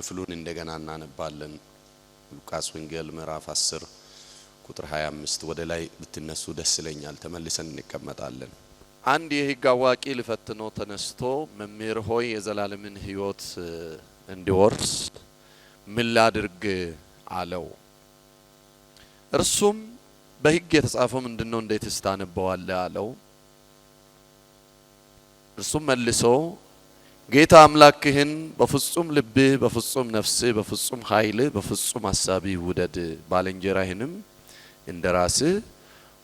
ክፍሉን እንደገና እናነባለን። ሉቃስ ወንጌል ምዕራፍ 10 ቁጥር 25 ወደ ላይ ብትነሱ ደስ ይለኛል። ተመልሰን እንቀመጣለን። አንድ የሕግ አዋቂ ለፈትኖ ተነስቶ መምህር ሆይ የዘላለምን ሕይወት እንዲወርስ ምን ላድርግ አለው። እርሱም በሕግ የተጻፈው ምንድነው እንዴትስ ታነበዋለህ አለው። እርሱም መልሶ ጌታ አምላክህን በፍጹም ልብህ በፍጹም ነፍስህ በፍጹም ኃይልህ በፍጹም ሐሳብህ ውደድ ባልንጀራህንም እንደራስህ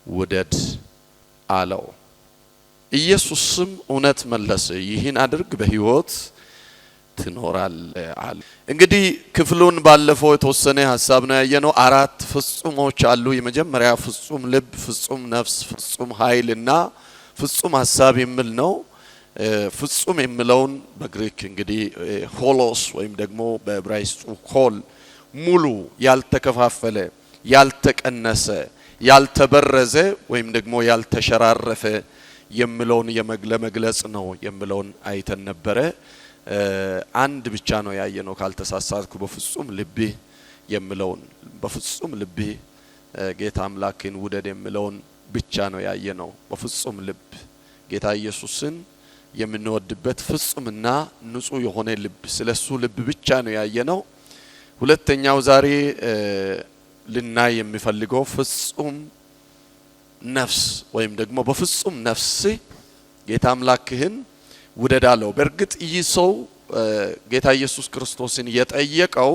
ውደድ አለው። ኢየሱስም እውነት መለሰ፣ ይህን አድርግ በሕይወት ትኖራለህ አለ። እንግዲህ ክፍሉን ባለፈው የተወሰነ ሐሳብ ነው ያየነው። አራት ፍጹሞች አሉ። የመጀመሪያ ፍጹም ልብ፣ ፍጹም ነፍስ፣ ፍጹም ኃይልና ፍጹም ሐሳብ የሚል ነው። ፍጹም የሚለውን በግሪክ እንግዲህ ሆሎስ ወይም ደግሞ በዕብራይስጡ ኮል ሙሉ፣ ያልተከፋፈለ፣ ያልተቀነሰ፣ ያልተበረዘ ወይም ደግሞ ያልተሸራረፈ የሚለውን ለመግለጽ ነው የሚለውን አይተን ነበረ። አንድ ብቻ ነው ያየነው ካልተሳሳትኩ፣ በፍጹም ልብ የሚለውን በፍጹም ልብ ጌታ አምላክን ውደድ የሚለውን ብቻ ነው ያየነው። በፍጹም ልብ ጌታ ኢየሱስን የምንወድበት ፍጹምና ንጹህ የሆነ ልብ፣ ስለሱ ልብ ብቻ ነው ያየነው። ሁለተኛው ዛሬ ልናይ የሚፈልገው ፍጹም ነፍስ ወይም ደግሞ በፍጹም ነፍስ ጌታ አምላክህን ውደድ አለው። በእርግጥ ይህ ሰው ጌታ ኢየሱስ ክርስቶስን የጠየቀው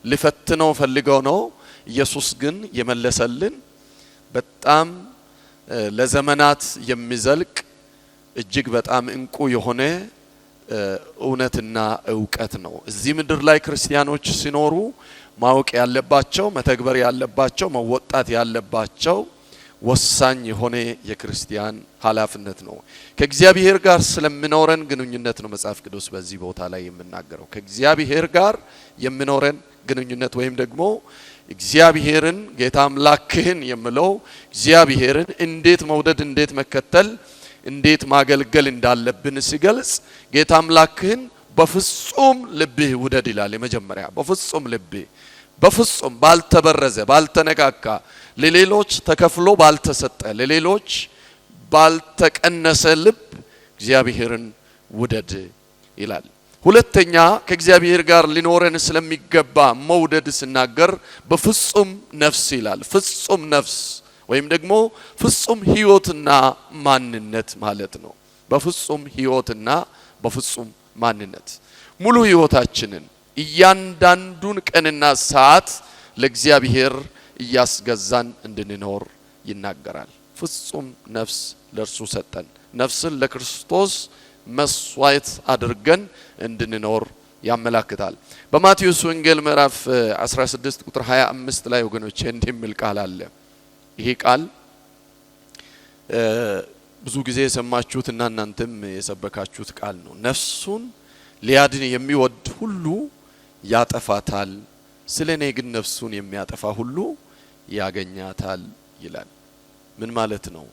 ሊፈትነው ፈልገው ነው። ኢየሱስ ግን የመለሰልን በጣም ለዘመናት የሚዘልቅ እጅግ በጣም እንቁ የሆነ እውነትና ዕውቀት ነው። እዚህ ምድር ላይ ክርስቲያኖች ሲኖሩ ማወቅ ያለባቸው፣ መተግበር ያለባቸው፣ መወጣት ያለባቸው ወሳኝ የሆነ የክርስቲያን ኃላፊነት ነው። ከእግዚአብሔር ጋር ስለሚኖረን ግንኙነት ነው መጽሐፍ ቅዱስ በዚህ ቦታ ላይ የምናገረው። ከእግዚአብሔር ጋር የሚኖረን ግንኙነት ወይም ደግሞ እግዚአብሔርን ጌታ አምላክህን የሚለው እግዚአብሔርን እንዴት መውደድ፣ እንዴት መከተል፣ እንዴት ማገልገል እንዳለብን ሲገልጽ ጌታ አምላክህን በፍጹም ልብህ ውደድ ይላል። የመጀመሪያ በፍጹም ልብህ፣ በፍጹም ባልተበረዘ፣ ባልተነካካ፣ ለሌሎች ተከፍሎ ባልተሰጠ፣ ለሌሎች ባልተቀነሰ ልብ እግዚአብሔርን ውደድ ይላል። ሁለተኛ ከእግዚአብሔር ጋር ሊኖረን ስለሚገባ መውደድ ሲናገር በፍጹም ነፍስ ይላል። ፍጹም ነፍስ ወይም ደግሞ ፍጹም ሕይወትና ማንነት ማለት ነው። በፍጹም ሕይወትና በፍጹም ማንነት ሙሉ ሕይወታችንን እያንዳንዱን ቀንና ሰዓት ለእግዚአብሔር እያስገዛን እንድንኖር ይናገራል። ፍጹም ነፍስ ለእርሱ ሰጠን። ነፍስን ለክርስቶስ መስዋዕት አድርገን እንድንኖር ያመላክታል። በማቴዎስ ወንጌል ምዕራፍ 16 ቁጥር 25 ላይ ወገኖቼ እንዲህ የሚል ቃል አለ። ይሄ ቃል ብዙ ጊዜ የሰማችሁትና እናንተም የሰበካችሁት ቃል ነው። ነፍሱን ሊያድን የሚወድ ሁሉ ያጠፋታል፣ ስለኔ ግን ነፍሱን የሚያጠፋ ሁሉ ያገኛታል ይላል። ምን ማለት ነው?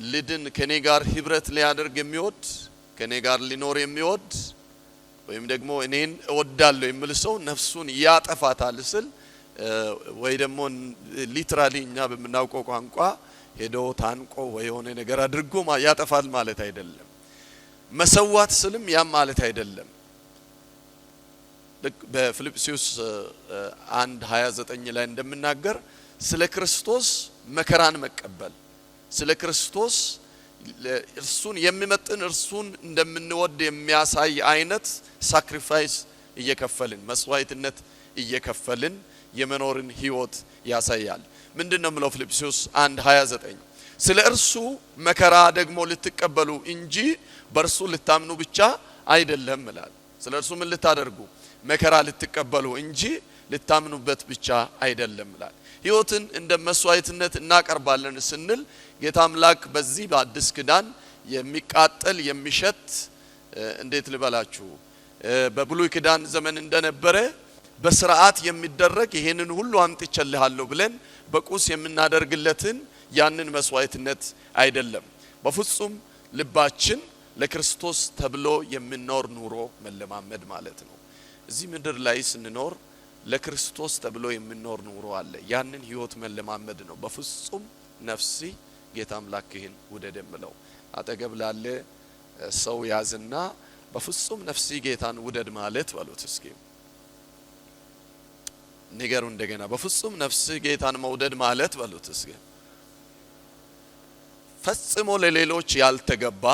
ልድን ከኔ ጋር ህብረት ሊያደርግ የሚወድ ከኔ ጋር ሊኖር የሚወድ ወይም ደግሞ እኔን እወዳለሁ የሚል ሰው ነፍሱን ያጠፋታል ስል ወይ ደግሞ ሊትራሊ እኛ በምናውቀው ቋንቋ ሄዶ ታንቆ ወይ የሆነ ነገር አድርጎ ያጠፋል ማለት አይደለም። መሰዋት ስልም ያም ማለት አይደለም። በፊልጵስዩስ 1:29 ላይ እንደምናገር ስለ ክርስቶስ መከራን መቀበል፣ ስለ ክርስቶስ እርሱን የሚመጥን እርሱን እንደምንወድ የሚያሳይ አይነት ሳክሪፋይስ እየከፈልን መስዋዕትነት እየከፈልን የመኖርን ህይወት ያሳያል። ምንድነው ምለው ፊልጵስዩስ 1:29 ስለ እርሱ መከራ ደግሞ ልትቀበሉ እንጂ በእርሱ ልታምኑ ብቻ አይደለም ይላል። ስለ እርሱ ምን ልታደርጉ? መከራ ልትቀበሉ እንጂ ልታምኑበት ብቻ አይደለም ይላል። ህይወትን እንደ መስዋዕትነት እናቀርባለን ስንል ጌታ አምላክ በዚህ በአዲስ ኪዳን የሚቃጠል የሚሸት እንዴት ልበላችሁ በብሉይ ኪዳን ዘመን እንደነበረ በስርዓት የሚደረግ ይሄንን ሁሉ አምጥቼልሃለሁ ብለን በቁስ የምናደርግለትን ያንን መስዋዕትነት አይደለም። በፍጹም ልባችን ለክርስቶስ ተብሎ የሚኖር ኑሮ መለማመድ ማለት ነው። እዚህ ምድር ላይ ስንኖር ለክርስቶስ ተብሎ የሚኖር ኑሮ አለ። ያንን ህይወት መለማመድ ነው። በፍጹም ነፍሲ ጌታ አምላክህን ውደድ የሚለው አጠገብ ላለ ሰው ያዝና በፍጹም ነፍሲ ጌታን ውደድ ማለት በሉት እስኪ ንገሩ እንደገና በፍጹም ነፍሲ ጌታን መውደድ ማለት በሉት እስኪ ፈጽሞ ለሌሎች ያልተገባ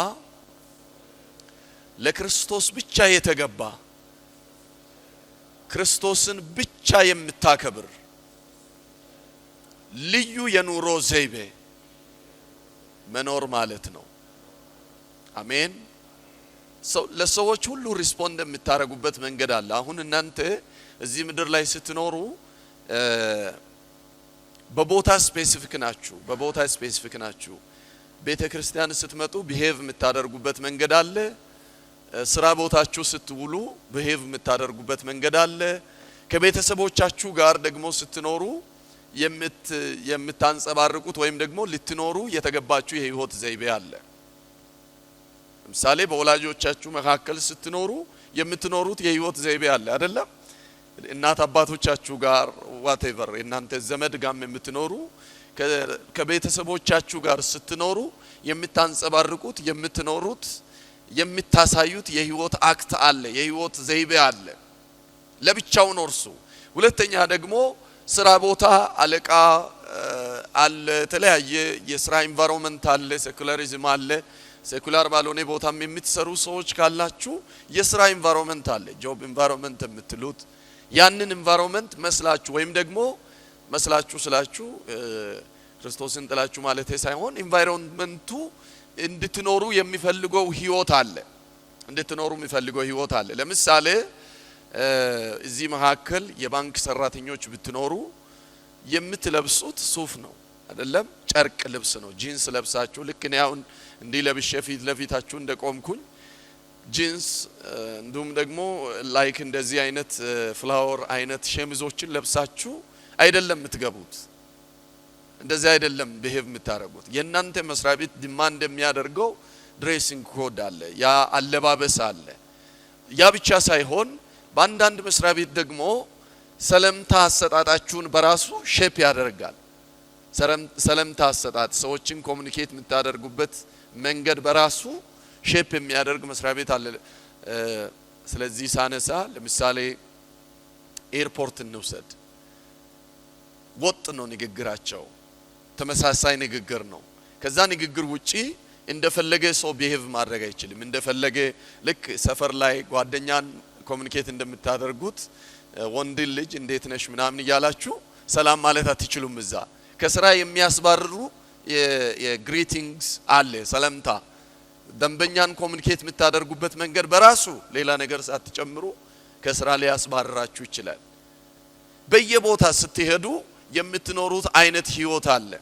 ለክርስቶስ ብቻ የተገባ ክርስቶስን ብቻ የምታከብር ልዩ የኑሮ ዘይቤ መኖር ማለት ነው። አሜን። ለሰዎች ሁሉ ሪስፖንድ የምታረጉበት መንገድ አለ። አሁን እናንተ እዚህ ምድር ላይ ስትኖሩ በቦታ ስፔሲፊክ ናችሁ። ቤተክርስቲያን ስትመጡ ቢሄቭ የምታደርጉበት መንገድ አለ። ስራ ቦታችሁ ስትውሉ ቢሄቭ የምታደርጉበት መንገድ አለ። ከቤተሰቦቻችሁ ጋር ደግሞ ስትኖሩ የምታንጸባርቁት ወይም ደግሞ ልትኖሩ የተገባችሁ የህይወት ዘይቤ አለ። ለምሳሌ በወላጆቻችሁ መካከል ስትኖሩ የምትኖሩት የህይወት ዘይቤ አለ አይደለም? እናት አባቶቻችሁ ጋር whatever እናንተ ዘመድ ጋር የምትኖሩ ከቤተሰቦቻችሁ ጋር ስትኖሩ የምታንጸባርቁት የምትኖሩት የምታሳዩት የህይወት አክት አለ፣ የህይወት ዘይቤ አለ። ለብቻው ነው እርሱ። ሁለተኛ ደግሞ ስራ ቦታ አለቃ አለ፣ ተለያየ የስራ ኢንቫይሮንመንት አለ፣ ሴኩላሪዝም አለ። ሴኩላር ባልሆነ ቦታም የምትሰሩ ሰዎች ካላችሁ የስራ ኢንቫይሮንመንት አለ፣ ጆብ ኢንቫይሮንመንት የምትሉት ያንን ኢንቫይሮንመንት መስላችሁ ወይም ደግሞ መስላችሁ ስላችሁ ክርስቶስን ጥላችሁ ማለት ሳይሆን ኢንቫይሮንመንቱ እንድትኖሩ የሚፈልገው ህይወት አለ፣ እንድትኖሩ የሚፈልገው ህይወት አለ። ለምሳሌ እዚህ መካከል የባንክ ሰራተኞች ብትኖሩ የምትለብሱት ሱፍ ነው አይደለም? ጨርቅ ልብስ ነው። ጂንስ ለብሳችሁ ልክ ነው አሁን እንዲህ ለብሼ ፊት ለፊታችሁ እንደቆምኩኝ ጂንስ እንዱም ደግሞ ላይክ እንደዚህ አይነት ፍላወር አይነት ሸሚዞችን ለብሳችሁ አይደለም የምትገቡት። እንደዚህ አይደለም ቢሄቭ የምታረጉት። የእናንተ መስሪያ ቤት ዲማንድ የሚያደርገው ድሬሲንግ ኮድ አለ፣ ያ አለባበስ አለ። ያ ብቻ ሳይሆን በአንዳንድ መስሪያ ቤት ደግሞ ሰላምታ አሰጣጣችሁን በራሱ ሼፕ ያደርጋል። ሰላምታ አሰጣጥ ሰዎችን ኮሙኒኬት የምታደርጉበት መንገድ በራሱ ሼፕ የሚያደርግ መስሪያ ቤት አለ። ስለዚህ ሳነሳ ለምሳሌ ኤርፖርት እንውሰድ። ወጥ ነው ንግግራቸው፣ ተመሳሳይ ንግግር ነው። ከዛ ንግግር ውጪ እንደፈለገ ሰው ቢሄቭ ማድረግ አይችልም። እንደፈለገ ልክ ሰፈር ላይ ጓደኛን ኮሙኒኬት እንደምታደርጉት ወንድ ልጅ እንዴት ነሽ ምናምን እያላችሁ ሰላም ማለት አትችሉም። እዛ ከስራ የሚያስባርሩ የግሪቲንግስ አለ፣ ሰላምታ ደንበኛን ኮሙኒኬት የምታደርጉበት መንገድ በራሱ ሌላ ነገር ሳትጨምሩ ከስራ ላይ ያስባርራችሁ ይችላል። በየቦታ ስትሄዱ የምትኖሩት አይነት ህይወት አለ።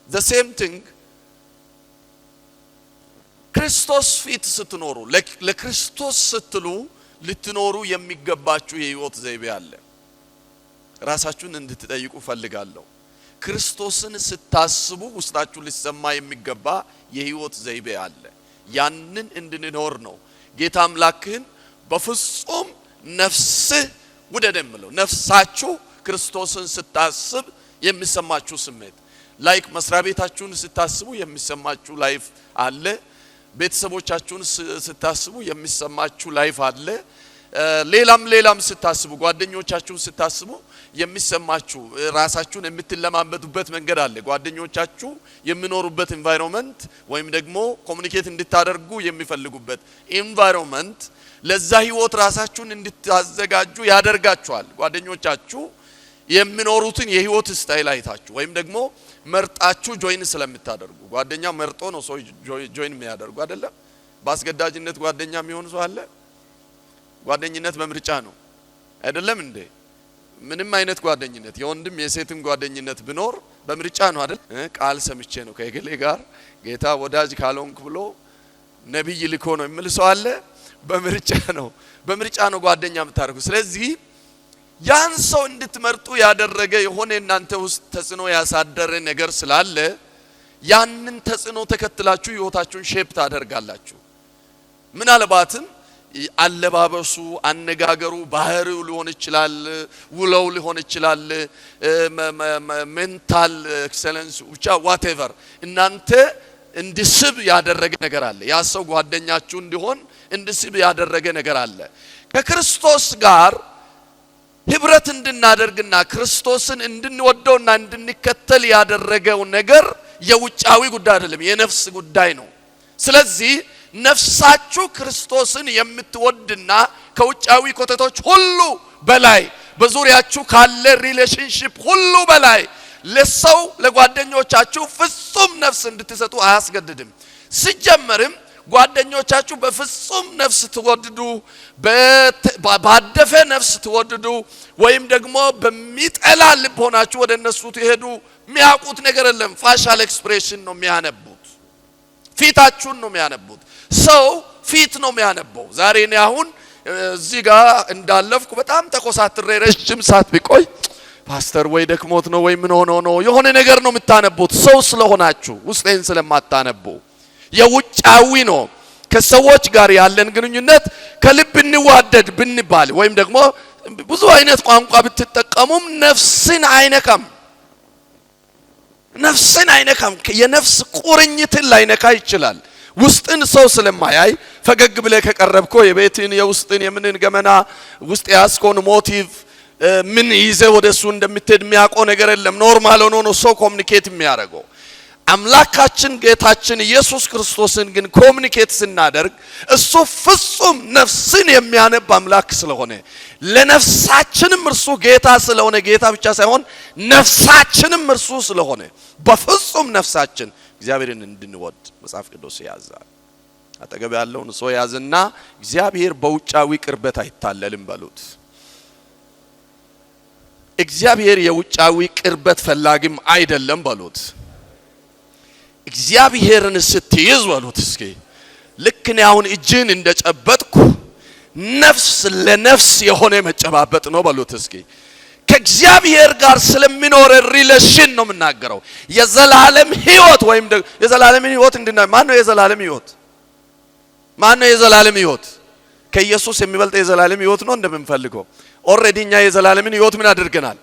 the same thing ክርስቶስ ፊት ስትኖሩ ለክርስቶስ ስትሉ ልትኖሩ የሚገባችሁ የህይወት ዘይቤ አለ። ራሳችሁን እንድትጠይቁ ፈልጋለሁ። ክርስቶስን ስታስቡ ውስጣችሁ ሊሰማ የሚገባ የህይወት ዘይቤ አለ። ያንን እንድንኖር ነው ጌታ አምላክህን በፍጹም ነፍስህ ውደድ የሚለው። ነፍሳችሁ ክርስቶስን ስታስብ የሚሰማችሁ ስሜት ላይክ መስሪያ ቤታችሁን ስታስቡ የሚሰማችሁ ላይፍ አለ። ቤተሰቦቻችሁን ስታስቡ የሚሰማችሁ ላይፍ አለ። ሌላም ስታስቡ ጓደኞቻችሁን ስታስቡ የሚሰማችሁ ራሳችሁን የምትለማመዱበት መንገድ አለ። ጓደኞቻችሁ የሚኖሩበት ኢንቫይሮንመንት ወይም ደግሞ ኮሙኒኬት እንድታደርጉ የሚፈልጉበት ኢንቫይሮንመንት ለዛ ህይወት ራሳችሁን እንድታዘጋጁ ያደርጋችኋል። ጓደኞቻችሁ የሚኖሩትን የህይወት ስታይል አይታችሁ ወይም ደግሞ መርጣችሁ ጆይን ስለምታደርጉ። ጓደኛ መርጦ ነው ሰው ጆይን የሚያደርጉ አይደለም። በአስገዳጅነት ጓደኛ የሚሆን ሰው አለ። ጓደኝነት በምርጫ ነው አይደለም እንዴ? ምንም አይነት ጓደኝነት የወንድም የሴትም ጓደኝነት ቢኖር በምርጫ ነው አይደል? ቃል ሰምቼ ነው ከገሌ ጋር ጌታ ወዳጅ ካልሆንክ ብሎ ነብይ ልኮ ነው የሚል ሰው አለ። በምርጫ ነው ጓደኛ የምታደርጉ። ስለዚህ ያን ሰው እንድትመርጡ ያደረገ የሆነ እናንተ ውስጥ ተጽዕኖ ያሳደረ ነገር ስላለ ያንን ተጽዕኖ ተከትላችሁ ህይወታችሁን ሼፕ ታደርጋላችሁ። ምናልባትም አለባበሱ አነጋገሩ ባህሪው ሊሆን ይችላል ውለው ሊሆን ይችላል ሜንታል ኤክሰለንስ ብቻ whatever እናንተ እንድስብ ያደረገ ነገር አለ ያ ሰው ጓደኛችሁ እንዲሆን እንድስብ ያደረገ ነገር አለ ከክርስቶስ ጋር ህብረት እንድናደርግና ክርስቶስን እንድንወደውና እንድንከተል ያደረገው ነገር የውጫዊ ጉዳይ አይደለም የነፍስ ጉዳይ ነው ስለዚህ ነፍሳችሁ ክርስቶስን የምትወድና ከውጫዊ ኮተቶች ሁሉ በላይ በዙሪያችሁ ካለ ሪሌሽንሺፕ ሁሉ በላይ ለሰው ለጓደኞቻችሁ ፍጹም ነፍስ እንድትሰጡ አያስገድድም ሲጀመርም ጓደኞቻችሁ በፍጹም ነፍስ ትወድዱ ባደፈ ነፍስ ትወድዱ ወይም ደግሞ በሚጠላ ልብ ሆናችሁ ወደ እነሱ ትሄዱ የሚያውቁት ነገር የለም ፋሻል ኤክስፕሬሽን ነው የሚያነቡት ፊታችሁን ነው የሚያነቡት ሰው ፊት ነው የሚያነበው ዛሬ እኔ አሁን እዚህ ጋር እንዳለፍኩ በጣም ተኮሳትሬ ረጅም ሰዓት ቢቆይ ፓስተር ወይ ደክሞት ነው ወይ ምን ሆኖ ነው የሆነ ነገር ነው የምታነቡት ሰው ስለሆናችሁ ውስጤን ስለማታነቡ የውጫዊ ነው ከሰዎች ጋር ያለን ግንኙነት ከልብ እንዋደድ ብንባል ወይም ደግሞ ብዙ አይነት ቋንቋ ብትጠቀሙም ነፍስን አይነካም የነፍስ ቁርኝትን ላይነካ ይችላል ውስጥን ሰው ስለማያይ ፈገግ ብለ ከቀረብኮ የቤትን የውስጥን የምንን ገመና ውስጥ ያስኮን ሞቲቭ ምን ይዘ ወደሱ እንደምትሄድ የሚያውቀው ነገር የለም ኖርማል ሆኖ ነው ሰው ኮሙኒኬት የሚያደርገው አምላካችን ጌታችን ኢየሱስ ክርስቶስን ግን ኮሙኒኬት ስናደርግ እሱ ፍጹም ነፍስን የሚያነብ አምላክ ስለሆነ ለነፍሳችንም እርሱ ጌታ ስለሆነ ጌታ ብቻ ሳይሆን ነፍሳችንም እርሱ ስለሆነ በፍጹም ነፍሳችን እግዚአብሔርን እንድንወድ መጽሐፍ ቅዱስ ያዛል አጠገብ ያለውን ሰው ያዝና እግዚአብሔር በውጫዊ ቅርበት አይታለልም በሉት እግዚአብሔር የውጫዊ ቅርበት ፈላጊም አይደለም በሉት እግዚአብሔርን ስትይዝ በሉት እስኪ ልክ ነው አሁን እጅን እንደጨበጥኩ ነፍስ ለነፍስ የሆነ መጨባበጥ ነው በሉት እስኪ ከእግዚአብሔር ጋር ስለሚኖር ሪሌሽን ነው የምናገረው የዘላለም ህይወት ወይም የዘላለም ህይወት እንድናይ ማን ነው የዘላለም ህይወት ከኢየሱስ የሚበልጥ የዘላለም ህይወት ነው እንደምንፈልገው ኦሬዲ እኛ የዘላለምን ህይወት ምን አድርገናል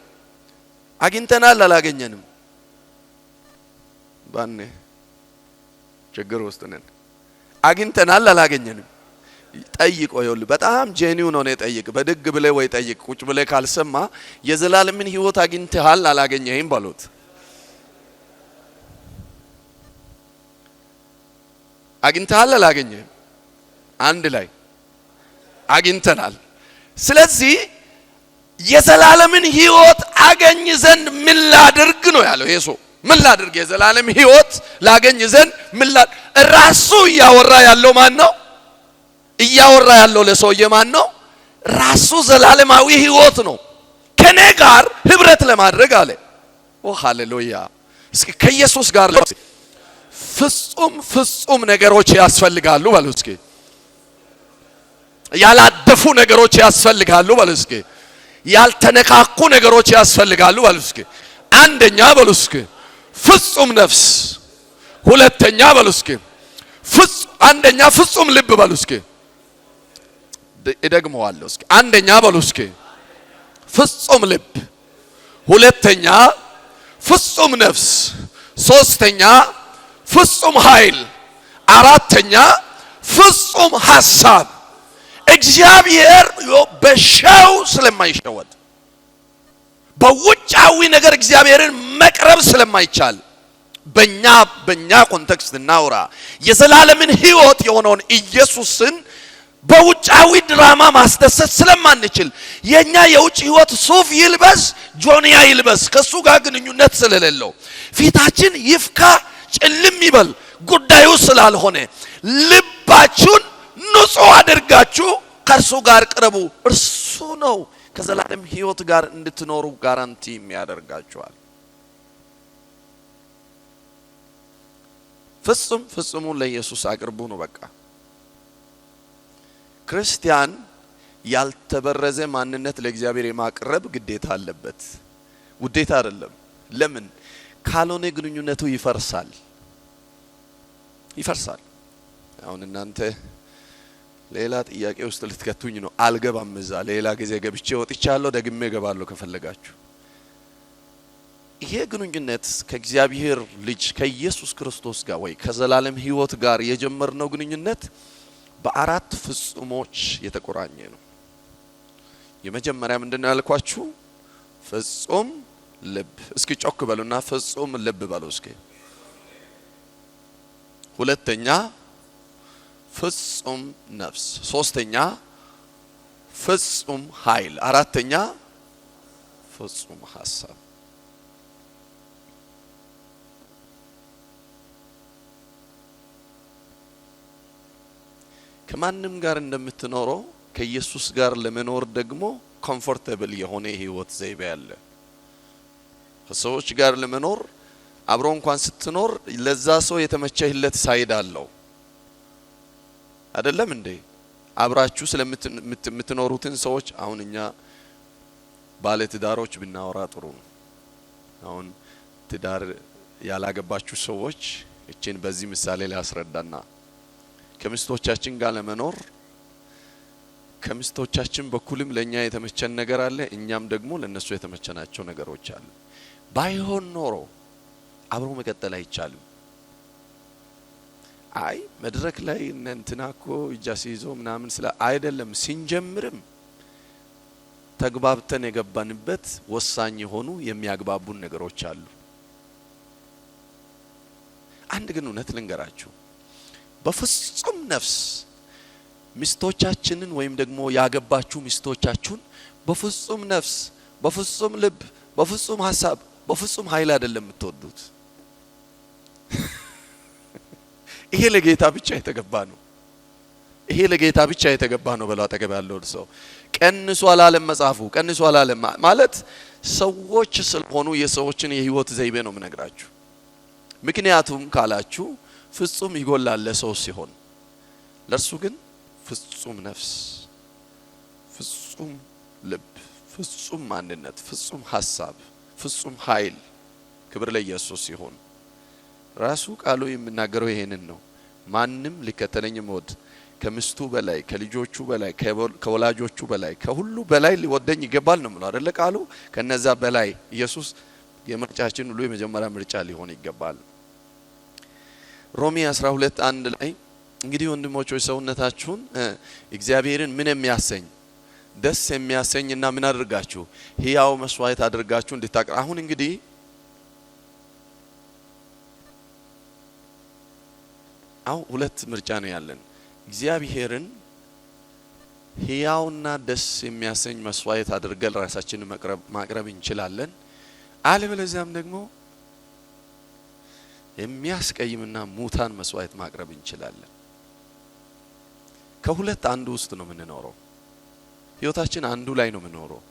አግኝተናል አላገኘንም ባኔ ችግር ውስጥ ነን አግኝተናል አላገኘንም ጠይቆ ይወል በጣም ጄኒው ነው ጠይቅ በድግ ብለ ወይ ጠይቅ ቁጭ ብለ ካልሰማ የዘላለምን ህይወት አግኝተሃል አላገኘህም ባሉት አግኝተሃል አላገኘህም አንድ ላይ አግኝተናል ስለዚህ የዘላለምን ህይወት አገኝ ዘንድ ምን ላድርግ ነው ያለው ኢየሱስ ምን ላድርግ የዘላለም ህይወት ላገኝ ዘንድ ምን ራሱ ያወራ ያለው ማን ነው እያወራ ያለው ለሰውዬ ማን ነው ራሱ ዘላለማዊ ህይወት ነው ከኔ ጋር ህብረት ለማድረግ አለ ሃሌሉያ እስኪ ከኢየሱስ ጋር ፍጹም ነገሮች ያስፈልጋሉ በሉ እስኪ ያላደፉ ነገሮች ያስፈልጋሉ በሉ እስኪ ያልተነካኩ ነገሮች ያስፈልጋሉ በሉ እስኪ አንደኛ በሉ እስኪ ፍጹም ነፍስ ሁለተኛ በሉ እስኪ አንደኛ ፍጹም ልብ በሉ እስኪ እደግመዋለሁ እስኪ አንደኛ በሉ እስኪ ፍጹም ልብ ሁለተኛ ፍጹም ነፍስ ሶስተኛ ፍጹም ኃይል አራተኛ ፍጹም ሐሳብ እግዚአብሔር በሻው ስለማይሸወድ በውጫዊ ነገር እግዚአብሔርን መቅረብ ስለማይቻል በእኛ ኮንቴክስት እናውራ የዘላለምን ህይወት የሆነውን ኢየሱስን በውጫዊ ድራማ ማስደሰት ስለማንችል የኛ የውጭ ህይወት ሱፍ ይልበስ ጆንያ ይልበስ ከሱ ጋር ግንኙነት ስለሌለው ፊታችን ይፍካ ጭልም ይበል ጉዳዩ ስላልሆነ ልባችሁን ንጹህ አድርጋችሁ ከእርሱ ጋር ቅረቡ እርሱ ነው ከዘላለም ህይወት ጋር እንድትኖሩ ጋራንቲ የሚያደርጋችኋል ፍጹሙን ለኢየሱስ አቅርቡ ነው በቃ ክርስቲያን ያልተበረዘ ማንነት ለእግዚአብሔር የማቅረብ ግዴታ አለበት ውዴታ አይደለም ለምን ካልሆነ ግንኙነቱ ይፈርሳል አሁን እናንተ ሌላ ጥያቄ ውስጥ ልትከቱኝ ነው። አልገባም እዛ ሌላ ጊዜ ገብቼ ወጥቻለሁ፣ ደግሜ እገባለሁ ከፈለጋችሁ። ይሄ ግንኙነት ከእግዚአብሔር ልጅ ከኢየሱስ ክርስቶስ ጋር ወይ ከዘላለም ሕይወት ጋር የጀመርነው ግንኙነት በአራት ፍጹሞች የተቆራኘ ነው። የመጀመሪያ ምንድነው ያልኳችሁ? ፍጹም ልብ። እስኪ ጮክ በሉና ፍጹም ልብ በሉ እስኪ። ሁለተኛ ፍጹም ነፍስ፣ ሶስተኛ ፍጹም ኃይል፣ አራተኛ ፍጹም ሐሳብ። ከማንም ጋር እንደምትኖረው ከኢየሱስ ጋር ለመኖር ደግሞ ኮምፎርታብል የሆነ ህይወት ዘይቤ ያለ ከሰዎች ጋር ለመኖር አብሮ እንኳን ስትኖር ለዛ ሰው የተመቸህለት ሳይድ አለው አይደለም እንዴ? አብራችሁ ስለምትኖሩትን ሰዎች አሁን እኛ ባለ ትዳሮች ብናወራ ጥሩ ነው። አሁን ትዳር ያላገባችሁ ሰዎች እቺን በዚህ ምሳሌ ሊያስረዳና ከሚስቶቻችን ጋር ለመኖር ከሚስቶቻችን በኩልም ለኛ የተመቸን ነገር አለ፣ እኛም ደግሞ ለነሱ የተመቸናቸው ነገሮች አሉ። ባይሆን ኖሮ አብሮ መቀጠል አይቻልም። አይ መድረክ ላይ እንተናኮ እጃሲዞ ምናምን ስለ አይደለም። ሲንጀምርም ተግባብተን የገባንበት ወሳኝ የሆኑ የሚያግባቡን ነገሮች አሉ። አንድ ግን እውነት ልንገራችሁ፣ በፍጹም ነፍስ ሚስቶቻችንን ወይም ደግሞ ያገባችሁ ሚስቶቻችሁን በፍጹም ነፍስ፣ በፍጹም ልብ፣ በፍጹም ሐሳብ፣ በፍጹም ኃይል አይደለም የምትወዱት። ይሄ ለጌታ ብቻ የተገባ ነው። ይሄ ለጌታ ብቻ የተገባ ነው። በለው አጠገብ ያለው ሰው ቀንሱ አላለም መጽሐፉ። ቀንሱ አላለም ማለት ሰዎች ስለሆኑ የሰዎችን የህይወት ዘይቤ ነው የምነግራችሁ። ምክንያቱም ካላችሁ ፍጹም ይጎላል ለሰው ሲሆን፣ ለርሱ ግን ፍጹም ነፍስ፣ ፍጹም ልብ፣ ፍጹም ማንነት፣ ፍጹም ሐሳብ፣ ፍጹም ኃይል። ክብር ለኢየሱስ ይሁን። ራሱ ቃሉ የሚናገረው ይሄንን ነው። ማንም ሊከተለኝ ወድ ከሚስቱ በላይ ከልጆቹ በላይ ከወላጆቹ በላይ ከሁሉ በላይ ሊወደኝ ይገባል ነው ማለት አይደል ቃሉ። ከነዛ በላይ ኢየሱስ የምርጫችን ሁሉ የመጀመሪያ ምርጫ ሊሆን ይገባል። ሮሜ 12:1 ላይ እንግዲህ ወንድሞች ሆይ ሰውነታችሁን እግዚአብሔርን ምን የሚያሰኝ ደስ የሚያሰኝና ምን አድርጋችሁ ሕያው መስዋዕት አድርጋችሁ እንድታቀርቡ። አሁን እንግዲህ ሁለት ምርጫ ነው ያለን። እግዚአብሔርን ሕያውና ደስ የሚያሰኝ መስዋዕት አድርገን ራሳችንን ማቅረብ እንችላለን። አለበለዚያም ደግሞ የሚያስቀይምና ሙታን መስዋዕት ማቅረብ እንችላለን። ከሁለት አንዱ ውስጥ ነው የምንኖረው። ህይወታችን አንዱ ላይ ነው የምንኖረው።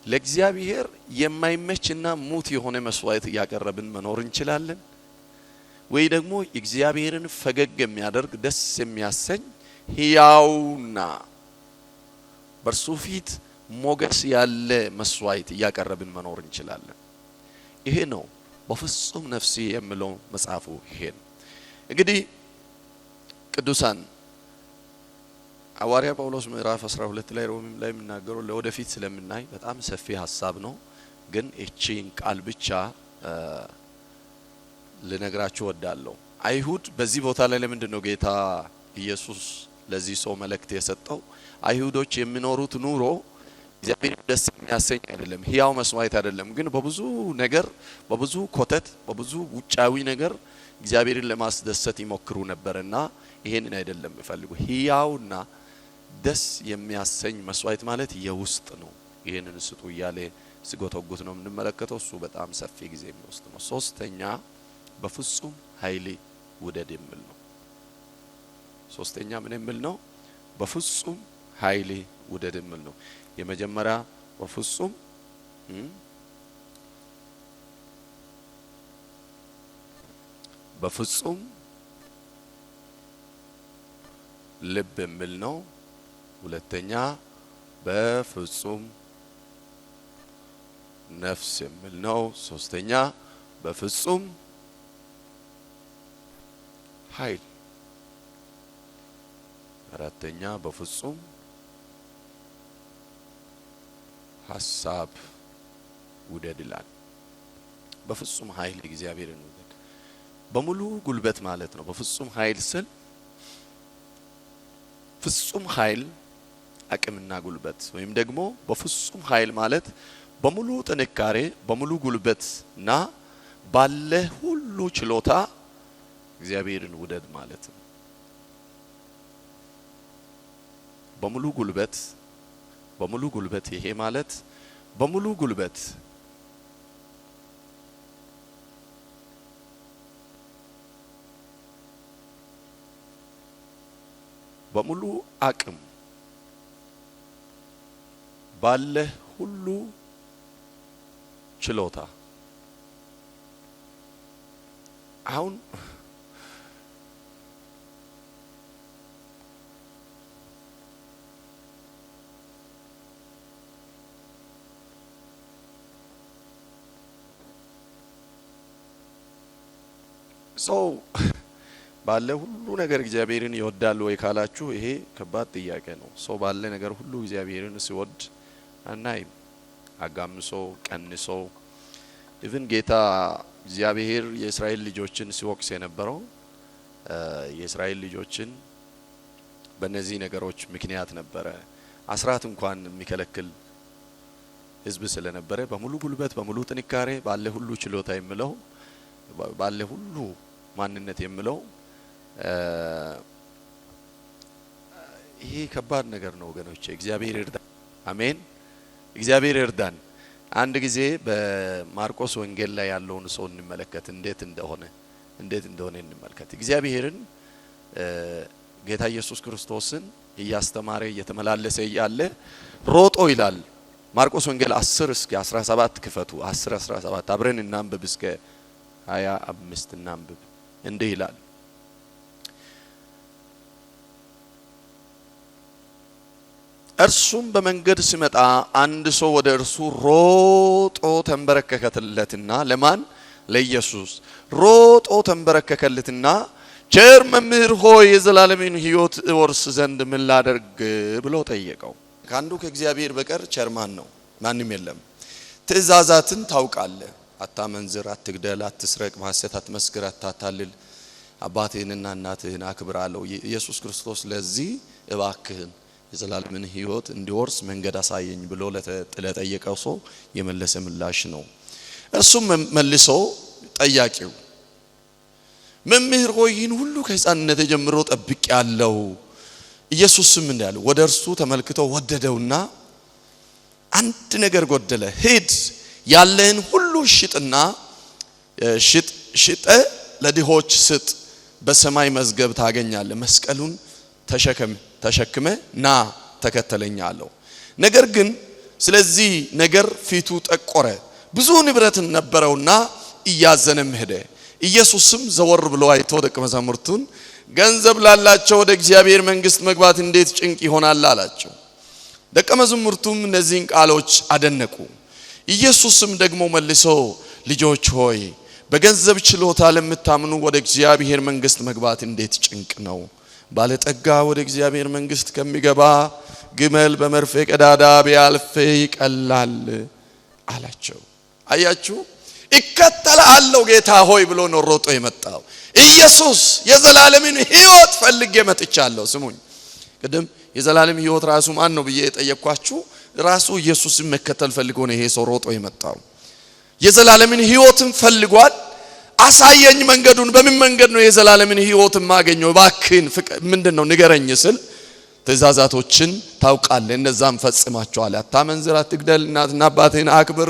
ለእግዚአብሔር የማይመችና ሙት የሆነ መስዋዕት ያቀረብን መኖር እንችላለን፣ ወይ ደግሞ እግዚአብሔርን ፈገግ የሚያደርግ ደስ የሚያሰኝ ሕያውና በርሱ ፊት ሞገስ ያለ መስዋዕት ያቀረብን መኖር እንችላለን። ይሄ ነው በፍጹም ነፍሴ የሚለው መጽሐፉ። ይሄን እንግዲህ ቅዱሳን ሐዋርያ ጳውሎስ ምዕራፍ 12 ላይ ሮሜም ላይ የሚናገረው ለወደፊት ስለምናይ በጣም ሰፊ ሐሳብ ነው። ግን እቺን ቃል ብቻ ልነግራችሁ ወዳለሁ። አይሁድ በዚህ ቦታ ላይ ለምንድን ነው ጌታ ኢየሱስ ለዚህ ሰው መልእክት የሰጠው? አይሁዶች የሚኖሩት ኑሮ እግዚአብሔር ደስ የሚያሰኝ አይደለም፣ ሕያው መስዋዕት አይደለም። ግን በብዙ ነገር በብዙ ኮተት በብዙ ውጫዊ ነገር እግዚአብሔርን ለማስደሰት ይሞክሩ ነበርና ይሄንን አይደለም ይፈልጉ። ሕያውና ደስ የሚያሰኝ መስዋዕት ማለት የውስጥ ነው። ይሄንን ስጡ እያለ ሲጎተጉት ነው የምንመለከተው። እሱ በጣም ሰፊ ጊዜ የሚወስድ ነው። ሶስተኛ በፍጹም ኃይል ውደድ የሚል ነው። ሶስተኛ ምን የሚል ነው? በፍጹም ኃይል ውደድ የሚል ነው። የመጀመሪያ በፍጹም በፍጹም ልብ የሚል ነው። ሁለተኛ በፍጹም ነፍስ የሚል ነው። ሶስተኛ በፍጹም ኃይል። አራተኛ በፍጹም ሐሳብ ውደድ ይላል። በፍጹም ኃይል እግዚአብሔርን ውደድ። በሙሉ ጉልበት ማለት ነው። በፍጹም ኃይል ስል ፍጹም ኃይል አቅምና ጉልበት ወይም ደግሞ በፍጹም ኃይል ማለት በሙሉ ጥንካሬ በሙሉ ጉልበትና ባለ ሁሉ ችሎታ እግዚአብሔርን ውደድ ማለት ነው። በሙሉ ጉልበት ይሄ ማለት በሙሉ ጉልበት በሙሉ አቅም ባለ ሁሉ ችሎታ አሁን ሰው ባለ ሁሉ ነገር እግዚአብሔርን ይወዳል ወይ ካላችሁ ይሄ ከባድ ጥያቄ ነው። ሰው ባለ ነገር ሁሉ እግዚአብሔርን ሲወድ አናይም። አጋምሶ ቀንሶ ኢቭን ጌታ እግዚአብሔር የእስራኤል ልጆችን ሲወቅስ የነበረው የእስራኤል ልጆችን በእነዚህ ነገሮች ምክንያት ነበረ። አስራት እንኳን የሚከለክል ሕዝብ ስለነበረ በሙሉ ጉልበት በሙሉ ጥንካሬ ባለ ሁሉ ችሎታ የሚለው ባለ ሁሉ ማንነት የሚለው ይሄ ከባድ ነገር ነው ወገኖቼ። እግዚአብሔር ይርዳን። አሜን። እግዚአብሔር ይርዳን። አንድ ጊዜ በማርቆስ ወንጌል ላይ ያለውን ሰው እንመለከት፣ እንዴት እንደሆነ እንመልከት። እግዚአብሔርን ጌታ ኢየሱስ ክርስቶስን እያስተማረ እየተመላለሰ ያለ ሮጦ ይላል። ማርቆስ ወንጌል 10 እስከ 17 ክፈቱ። 10 17 አብረን እናንብብ። እስከ 25 እናንብብ። እንዲህ ይላል። እርሱም በመንገድ ሲመጣ አንድ ሰው ወደ እርሱ ሮጦ ተንበረከከለትና ለማን? ለኢየሱስ ሮጦ ተንበረከከለትና ቸር መምህር ሆይ የዘላለምን ሕይወት እወርስ ዘንድ ምን ላደርግ ብሎ ጠየቀው። ከአንዱ ከእግዚአብሔር በቀር ቸር ማን ነው? ማንም የለም። ትእዛዛትን ታውቃለህ። አታመንዝር፣ አትግደል፣ አትስረቅ፣ በሐሰት አትመስክር፣ አታታልል፣ አባትህንና እናትህን አክብር አለው። ኢየሱስ ክርስቶስ ለዚህ እባክህን የዘላለምን ሕይወት እንዲወርስ መንገድ አሳየኝ ብሎ ለጠየቀው ሰው የመለሰ ምላሽ ነው። እርሱም መልሶ ጠያቂው መምህር ሆይ ይህን ሁሉ ከሕፃንነቴ ጀምሮ ጠብቄአለሁ። ኢየሱስም እንዳለ ወደ እርሱ ተመልክቶ ወደደውና አንድ ነገር ጎደለ፣ ሂድ ያለህን ሁሉ ሽጠ ለድሆች ስጥ፣ በሰማይ መዝገብ ታገኛለህ፣ መስቀሉን ተሸክመ ና ተከተለኝ አለው። ነገር ግን ስለዚህ ነገር ፊቱ ጠቆረ፣ ብዙ ንብረት ነበረውና እያዘነም ሄደ። ኢየሱስም ዘወር ብሎ አይቶ ደቀ መዛሙርቱን ገንዘብ ላላቸው ወደ እግዚአብሔር መንግሥት መግባት እንዴት ጭንቅ ይሆናል አላቸው። ደቀ መዛሙርቱም እነዚህን ቃሎች አደነቁ። ኢየሱስም ደግሞ መልሶ ልጆች ሆይ በገንዘብ ችሎታ ለምታምኑ ወደ እግዚአብሔር መንግሥት መግባት እንዴት ጭንቅ ነው። ባለጠጋ ወደ እግዚአብሔር መንግሥት ከሚገባ ግመል በመርፌ ቀዳዳ ቢያልፍ ይቀላል አላቸው። አያችሁ፣ እከተልሃለሁ ጌታ ሆይ ብሎ ነው ሮጦ የመጣው። ኢየሱስ የዘላለምን ሕይወት ፈልጌ መጥቻለሁ። ስሙኝ፣ ቅድም የዘላለም ሕይወት ራሱ ማን ነው ብዬ የጠየቅኳችሁ ራሱ ኢየሱስን መከተል ፈልጎ ነው ይሄ ሰው ሮጦ የመጣው። የዘላለምን ሕይወትን ፈልጓል። አሳየኝ መንገዱን። በምን መንገድ ነው የዘላለምን ሕይወት ማገኘው? እባክህን ምንድነው ንገረኝ ስል ትእዛዛቶችን ታውቃለህ፣ እነዛም ፈጽማቸዋል። አታመንዝር፣ አትግደል፣ እናትና አባትህን አክብር፣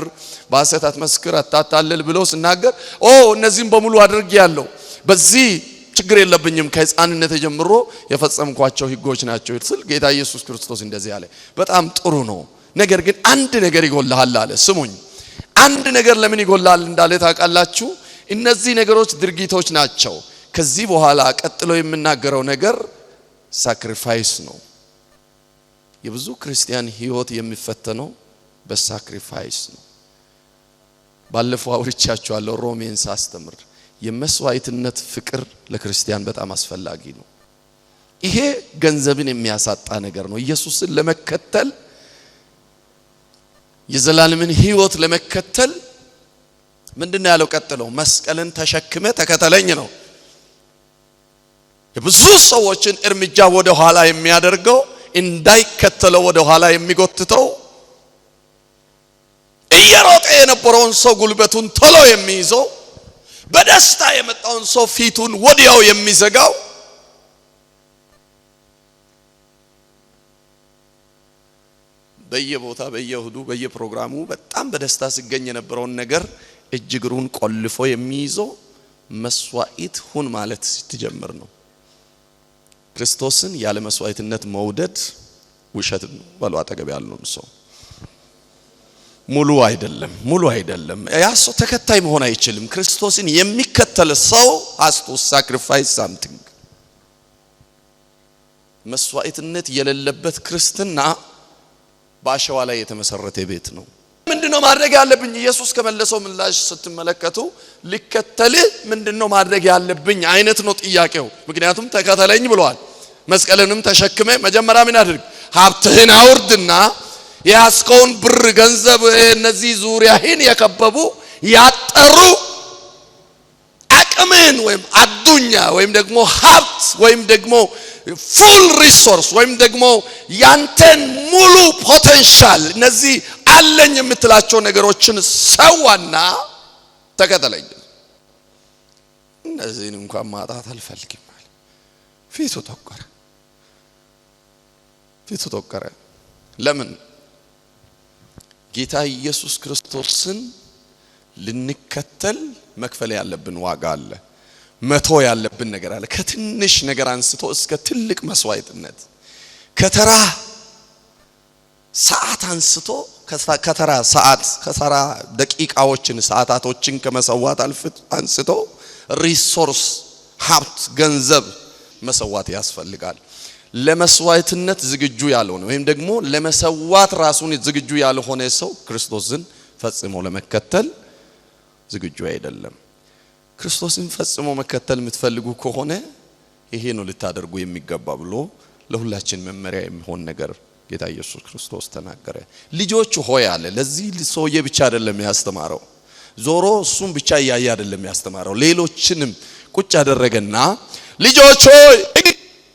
በሐሰት አትመስክር፣ አታታልል ብሎ ሲናገር እነዚህም በሙሉ አድርጌያለሁ፣ በዚህ ችግር የለብኝም፣ ከሕፃንነት ጀምሮ የፈጸምኳቸው ሕጎች ናቸው ስል ጌታ ኢየሱስ ክርስቶስ እንደዚህ አለ። በጣም ጥሩ ነው፣ ነገር ግን አንድ ነገር ይጎልሃል አለ። ስሙኝ፣ አንድ ነገር ለምን ይጎልሃል እንዳለ ታውቃላችሁ? እነዚህ ነገሮች ድርጊቶች ናቸው። ከዚህ በኋላ ቀጥሎ የምናገረው ነገር ሳክሪፋይስ ነው። የብዙ ክርስቲያን ሕይወት የሚፈተነው በሳክሪፋይስ ነው። ባለፈው አውርቻችኋለሁ። ሮሜን ሳስተምር የመስዋዕትነት ፍቅር ለክርስቲያን በጣም አስፈላጊ ነው። ይሄ ገንዘብን የሚያሳጣ ነገር ነው። ኢየሱስን ለመከተል የዘላለምን ሕይወት ለመከተል ምንድነው ያለው? ቀጥለው መስቀልን ተሸክመ ተከተለኝ ነው። የብዙ ሰዎችን እርምጃ ወደ ኋላ የሚያደርገው እንዳይከተለው ወደ ኋላ የሚጎትተው እየሮጠ የነበረውን ሰው ጉልበቱን ቶሎ የሚይዘው በደስታ የመጣውን ሰው ፊቱን ወዲያው የሚዘጋው በየቦታ በየሁዱ በየፕሮግራሙ በጣም በደስታ ሲገኝ የነበረውን ነገር እጅግሩን ቆልፎ የሚይዘው መስዋዕት ሁን ማለት ሲጀምር ነው። ክርስቶስን ያለ መስዋዕትነት መውደድ ውሸት ነው። ባሉ አጠገብ ያለውን ሰው ሙሉ አይደለም። ያ ሰው ተከታይ መሆን አይችልም። ክርስቶስን የሚከተል ሰው has to sacrifice something። መስዋዕትነት የሌለበት ክርስትና በአሸዋ ላይ የተመሰረተ ቤት ነው። ምንድነው ማድረግ ያለብኝ? ኢየሱስ ከመለሰው ምላሽ ስትመለከቱ ሊከተል ምንድነው ማድረግ ያለብኝ አይነት ነው ጥያቄው። ምክንያቱም ተከተለኝ ብሏል። መስቀልንም ተሸክመ መጀመሪያ ምን አድርግ? ሀብትህን አውርድና ያስከውን ብር ገንዘብ እነዚህ ዙሪያህን የከበቡ ያጠሩ አቅምን ወይም አዱኛ ወይም ደግሞ ሀብት ወይም ደግሞ ፉል ሪሶርስ ወይም ደግሞ ያንተን ሙሉ ፖቴንሻል እነዚህ አለኝ የምትላቸው ነገሮችን ሰዋና ተከተለኝ። እነዚህን እንኳን ማጣት አልፈልግም ማለት ፊቱ ተቆረ። ለምን? ጌታ ኢየሱስ ክርስቶስን ልንከተል መክፈል ያለብን ዋጋ አለ። መቶ ያለብን ነገር አለ። ከትንሽ ነገር አንስቶ እስከ ትልቅ መስዋዕትነት፣ ከተራ ሰዓት አንስቶ ከተራ ደቂቃዎችን ሰዓታቶችን ከመሰዋት አንስቶ ሪሶርስ ሀብት ገንዘብ መሰዋት ያስፈልጋል። ለመስዋዕትነት ዝግጁ ያልሆነ ወይም ደግሞ ለመሰዋት ራሱን ዝግጁ ያልሆነ ሰው ክርስቶስን ፈጽሞ ለመከተል ዝግጁ አይደለም። ክርስቶስን ፈጽሞ መከተል የምትፈልጉ ከሆነ ይሄ ነው ልታደርጉ የሚገባ ብሎ ለሁላችን መመሪያ የሚሆን ነገር ጌታ ኢየሱስ ክርስቶስ ተናገረ። ልጆች ሆይ አለ። ለዚህ ሰውዬ ብቻ አይደለም ያስተማረው፣ ዞሮ እሱም ብቻ ያያ አይደለም ያስተማረው፣ ሌሎችንም ቁጭ አደረገና ልጆች ሆይ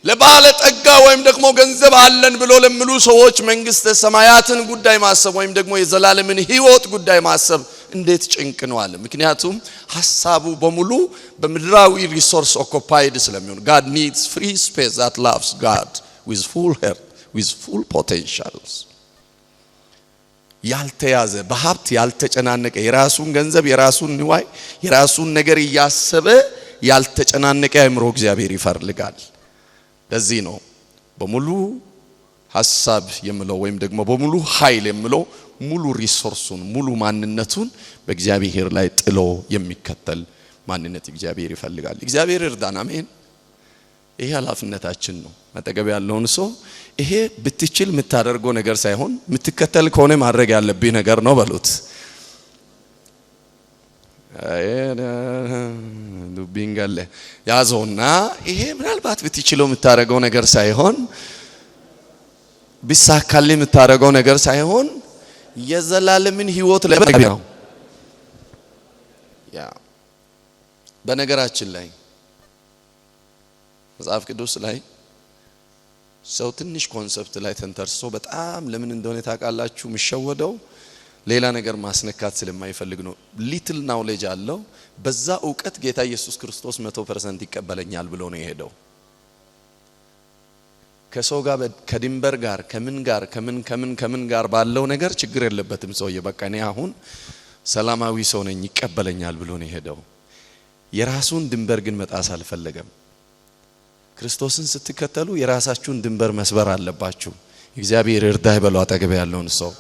ለባለ ጠጋ ወይም ደግሞ ገንዘብ አለን ብሎ ለምሉ ሰዎች መንግስተ ሰማያትን ጉዳይ ማሰብ ወይም ደግሞ የዘላለምን ሕይወት ጉዳይ ማሰብ እንዴት ጭንቅ ነው አለ። ምክንያቱም ሐሳቡ በሙሉ በምድራዊ ሪሶርስ ኦኩፓይድ ስለሚሆን God needs free space that loves God with full heart with full potentials። ያልተያዘ በሀብት ያልተጨናነቀ የራሱን ገንዘብ የራሱን ንዋይ የራሱን ነገር እያሰበ ያልተጨናነቀ አእምሮ እግዚአብሔር ይፈልጋል። ለዚህ ነው በሙሉ ሐሳብ የምለው ወይም ደግሞ በሙሉ ኃይል የምለው ሙሉ ሪሶርሱን ሙሉ ማንነቱን በእግዚአብሔር ላይ ጥሎ የሚከተል ማንነት እግዚአብሔር ይፈልጋል። እግዚአብሔር እርዳን። አሜን። ይሄ ኃላፊነታችን ነው። መጠገብ ያለውን ሰው ይሄ ብትችል የምታደርገው ነገር ሳይሆን የምትከተል ከሆነ ማድረግ ያለብህ ነገር ነው በሉት። ዱቢንጋለ ያዘውና ይሄ ምናልባት ብትችለው የምታደርገው ነገር ሳይሆን ቢሳካል የምታደርገው ነገር ሳይሆን የዘላለምን ሕይወት ለማግኘት ነው። ያ በነገራችን ላይ መጽሐፍ ቅዱስ ላይ ሰው ትንሽ ኮንሰፕት ላይ ተንተርሶ በጣም ለምን እንደሆነ ታውቃላችሁ የሚሸወደው ሌላ ነገር ማስነካት ስለማይፈልግ ነው። ሊትል ናውሌጅ አለው። በዛ ዕውቀት ጌታ ኢየሱስ ክርስቶስ 100% ይቀበለኛል ብሎ ነው የሄደው። ከሰው ጋር ከድንበር ጋር ከምን ጋር ባለው ነገር ችግር የለበትም ሰውዬ። በቃ እኔ አሁን ሰላማዊ ሰው ነኝ ይቀበለኛል ብሎ ነው የሄደው። የራሱን ድንበር ግን መጣስ አልፈለገም። ክርስቶስን ስትከተሉ የራሳችሁን ድንበር መስበር አለባችሁ። እግዚአብሔር እርዳህ በሉ አጠገብ ያለውን ሰው።